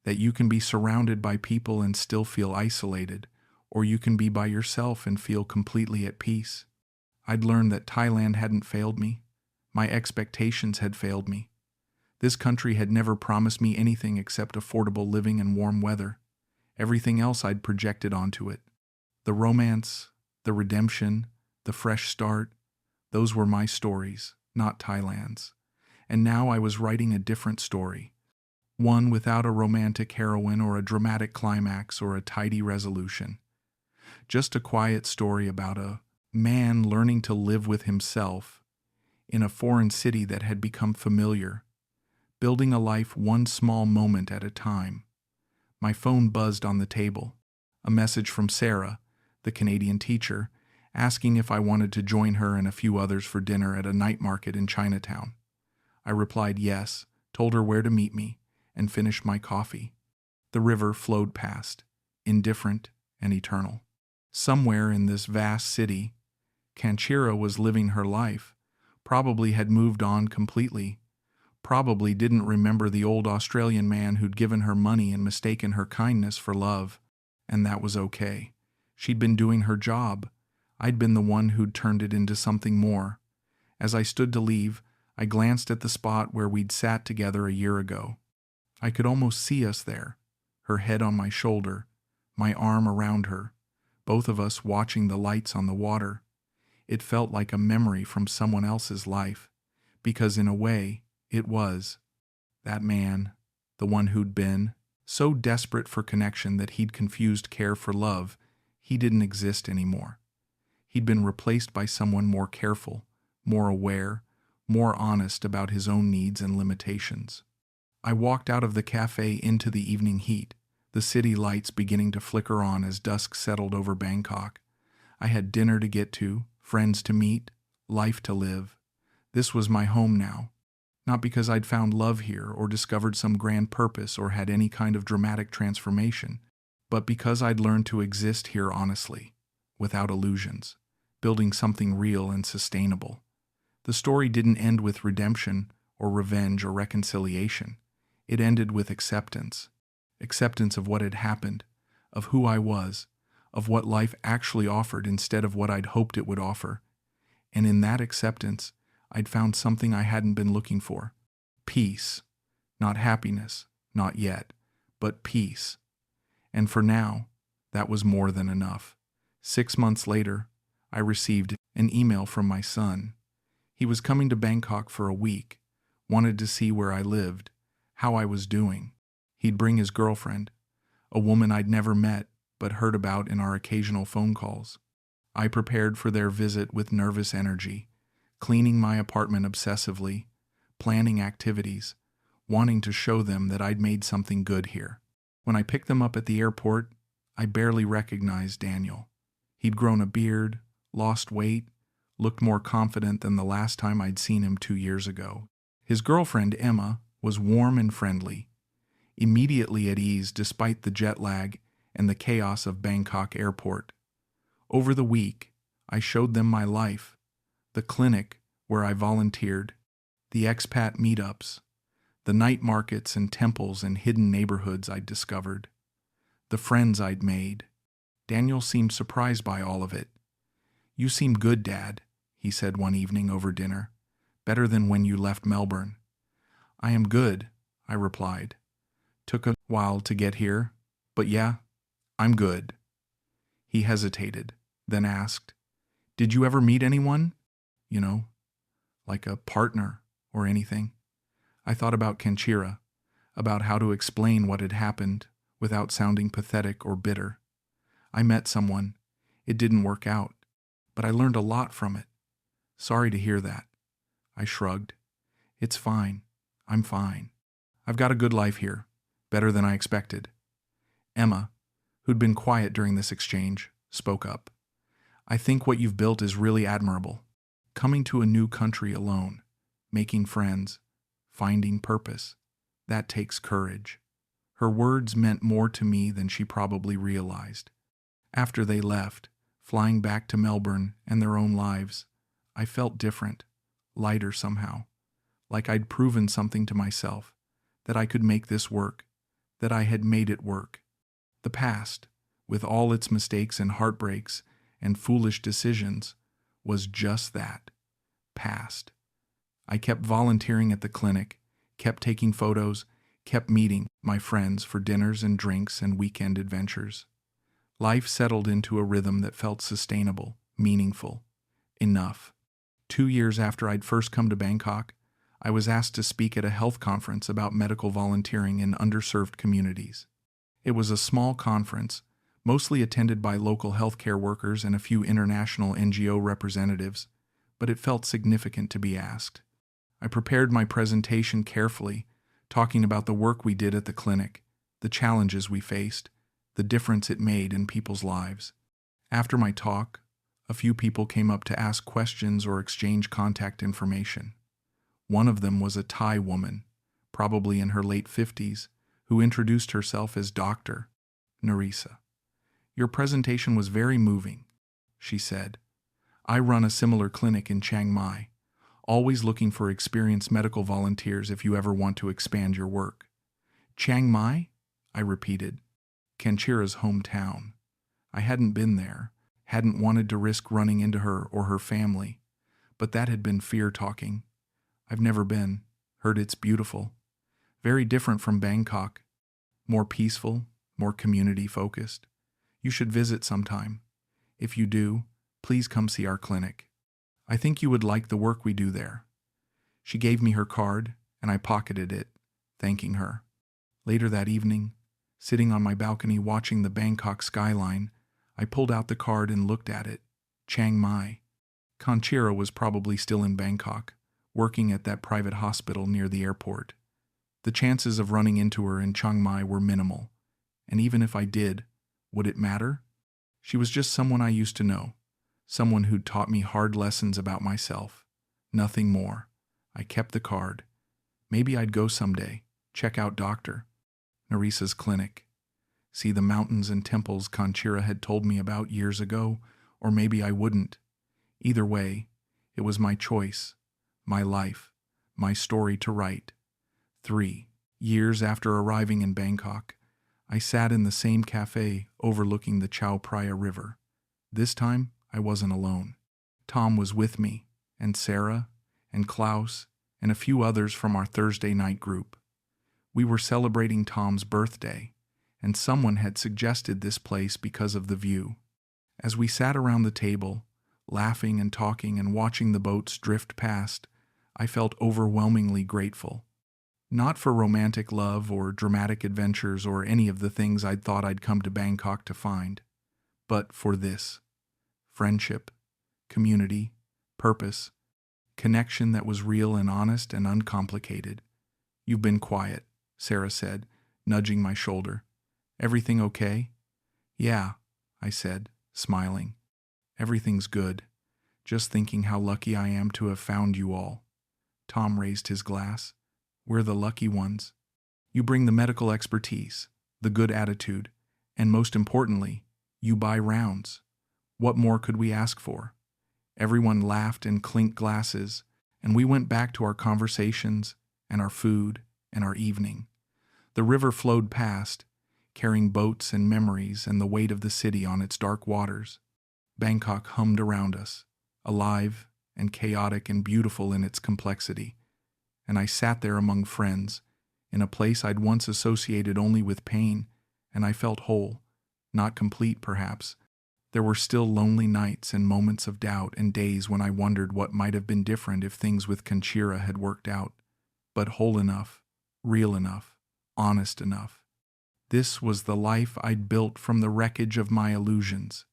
that you can be surrounded by people and still feel isolated, or you can be by yourself and feel completely at peace. I'd learned that Thailand hadn't failed me. My expectations had failed me. This country had never promised me anything except affordable living and warm weather. Everything else I'd projected onto it. The romance, the redemption, the fresh start, those were my stories, not Thailand's. And now I was writing a different story. One without a romantic heroine or a dramatic climax or a tidy resolution. Just a quiet story about a man learning to live with himself in a foreign city that had become familiar, building a life one small moment at a time. My phone buzzed on the table. A message from Sarah, the Canadian teacher, asking if I wanted to join her and a few others for dinner at a night market in Chinatown. I replied yes, told her where to meet me, and finished my coffee. The river flowed past, indifferent and eternal. Somewhere in this vast city, Conchira was living her life, probably had moved on completely, probably didn't remember the old Australian man who'd given her money and mistaken her kindness for love, and that was okay. She'd been doing her job. I'd been the one who'd turned it into something more. As I stood to leave, I glanced at the spot where we'd sat together a year ago. I could almost see us there, her head on my shoulder, my arm around her, both of us watching the lights on the water. It felt like a memory from someone else's life, because in a way, it was. That man, the one who'd been, so desperate for connection that he'd confused care for love, he didn't exist anymore. He'd been replaced by someone more careful, more aware, more honest about his own needs and limitations. I walked out of the cafe into the evening heat, the city lights beginning to flicker on as dusk settled over Bangkok. I had dinner to get to, friends to meet, life to live. This was my home now. Not because I'd found love here or discovered some grand purpose or had any kind of dramatic transformation, but because I'd learned to exist here honestly, without illusions, building something real and sustainable. The story didn't end with redemption or revenge or reconciliation. It ended with acceptance. Acceptance of what had happened, of who I was, of what life actually offered instead of what I'd hoped it would offer. And in that acceptance, I'd found something I hadn't been looking for. Peace. Not happiness, not yet, but peace. And for now, that was more than enough. 6 months later, I received an email from my son. He was coming to Bangkok for a week, wanted to see where I lived, how I was doing. He'd bring his girlfriend, a woman I'd never met but heard about in our occasional phone calls. I prepared for their visit with nervous energy, cleaning my apartment obsessively, planning activities, wanting to show them that I'd made something good here. When I picked them up at the airport, I barely recognized Daniel. He'd grown a beard, lost weight, looked more confident than the last time I'd seen him 2 years ago. His girlfriend, Emma, was warm and friendly, immediately at ease despite the jet lag and the chaos of Bangkok airport. Over the week, I showed them my life, the clinic where I volunteered, the expat meetups, the night markets and temples and hidden neighborhoods I'd discovered, the friends I'd made. Daniel seemed surprised by all of it. "You seem good, Dad," he said one evening over dinner. "Better than when you left Melbourne." "I am good," I replied. "Took a while to get here, but yeah, I'm good." He hesitated, then asked, "Did you ever meet anyone? You know, like a partner or anything?" I thought about Kanchira, about how to explain what had happened without sounding pathetic or bitter. I met someone. It didn't work out, but I learned a lot from it. "Sorry to hear that." I shrugged. "It's fine. I'm fine. I've got a good life here, better than I expected." Emma, who'd been quiet during this exchange, spoke up. "I think what you've built is really admirable. Coming to a new country alone, making friends, finding purpose, that takes courage." Her words meant more to me than she probably realized. After they left, flying back to Melbourne and their own lives, I felt different, lighter somehow, like I'd proven something to myself, that I could make this work, that I had made it work. The past, with all its mistakes and heartbreaks and foolish decisions, was just that, past. I kept volunteering at the clinic, kept taking photos, kept meeting my friends for dinners and drinks and weekend adventures. Life settled into a rhythm that felt sustainable, meaningful, enough. 2 years after I'd first come to Bangkok, I was asked to speak at a health conference about medical volunteering in underserved communities. It was a small conference, mostly attended by local healthcare workers and a few international NGO representatives, but it felt significant to be asked. I prepared my presentation carefully, talking about the work we did at the clinic, the challenges we faced, the difference it made in people's lives. After my talk, a few people came up to ask questions or exchange contact information. One of them was a Thai woman, probably in her late 50s, who introduced herself as Dr. Narisa. "Your presentation was very moving," she said. "I run a similar clinic in Chiang Mai, always looking for experienced medical volunteers if you ever want to expand your work." "Chiang Mai?" I repeated. "Kanchira's hometown." I hadn't been there, hadn't wanted to risk running into her or her family, but that had been fear talking. I've never been, heard it's beautiful. Very different from Bangkok. More peaceful, more community-focused. You should visit sometime. If you do, please come see our clinic. I think you would like the work we do there. She gave me her card, and I pocketed it, thanking her. Later that evening, sitting on my balcony watching the Bangkok skyline, I pulled out the card and looked at it. Chiang Mai. Conchira was probably still in Bangkok, working at that private hospital near the airport. The chances of running into her in Chiang Mai were minimal, and even if I did, would it matter? She was just someone I used to know, someone who'd taught me hard lessons about myself. Nothing more. I kept the card. Maybe I'd go someday, check out Dr. Narissa's clinic, see the mountains and temples Conchira had told me about years ago, or maybe I wouldn't. Either way, it was my choice, my life, my story to write. 3 years after arriving in Bangkok, I sat in the same cafe overlooking the Chao Phraya River. This time, I wasn't alone. Tom was with me, and Sarah, and Klaus, and a few others from our Thursday night group. We were celebrating Tom's birthday, and someone had suggested this place because of the view. As we sat around the table, laughing and talking and watching the boats drift past, I felt overwhelmingly grateful. Not for romantic love or dramatic adventures or any of the things I'd thought I'd come to Bangkok to find, but for this. Friendship, community, purpose, connection that was real and honest and uncomplicated. You've been quiet, Sarah said, nudging my shoulder. Everything okay? Yeah, I said, smiling. Everything's good. Just thinking how lucky I am to have found you all. Tom raised his glass. We're the lucky ones. You bring the medical expertise, the good attitude, and most importantly, you buy rounds. What more could we ask for? Everyone laughed and clinked glasses, and we went back to our conversations and our food and our evening. The river flowed past, carrying boats and memories and the weight of the city on its dark waters. Bangkok hummed around us, alive and chaotic and beautiful in its complexity. And I sat there among friends, in a place I'd once associated only with pain, and I felt whole, not complete perhaps. There were still lonely nights and moments of doubt and days when I wondered what might have been different if things with Conchira had worked out. But whole enough, real enough, honest enough. This was the life I'd built from the wreckage of my illusions.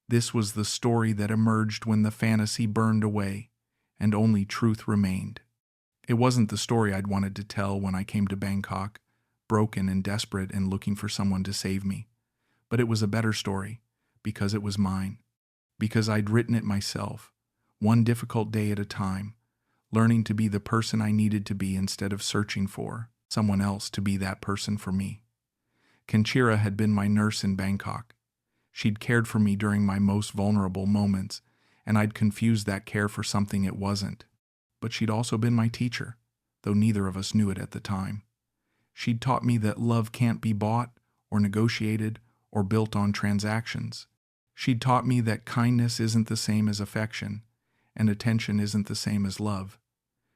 This was the story that emerged when the fantasy burned away, and only truth remained. It wasn't the story I'd wanted to tell when I came to Bangkok, broken and desperate and looking for someone to save me. But it was a better story, because it was mine. Because I'd written it myself, one difficult day at a time, learning to be the person I needed to be instead of searching for someone else to be that person for me. Conchira had been my nurse in Bangkok. She'd cared for me during my most vulnerable moments, and I'd confused that care for something it wasn't. But she'd also been my teacher, though neither of us knew it at the time. She'd taught me that love can't be bought or negotiated or built on transactions. She'd taught me that kindness isn't the same as affection, and attention isn't the same as love.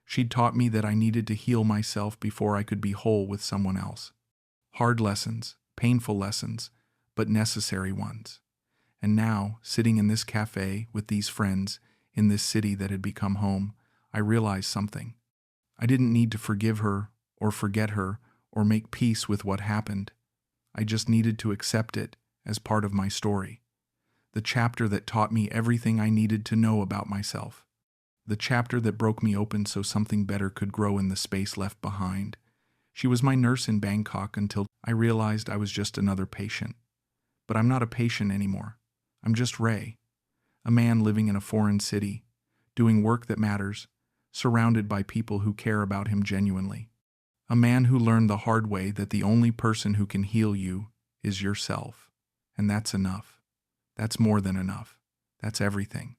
She'd taught me that I needed to heal myself before I could be whole with someone else. Hard lessons, painful lessons, but necessary ones. And now, sitting in this cafe with these friends, in this city that had become home, I realized something. I didn't need to forgive her, or forget her, or make peace with what happened. I just needed to accept it as part of my story. The chapter that taught me everything I needed to know about myself. The chapter that broke me open so something better could grow in the space left behind. She was my nurse in Bangkok until I realized I was just another patient. But I'm not a patient anymore. I'm just Ray, a man living in a foreign city, doing work that matters, surrounded by people who care about him genuinely. A man who learned the hard way that the only person who can heal you is yourself. And that's enough. That's more than enough. That's everything.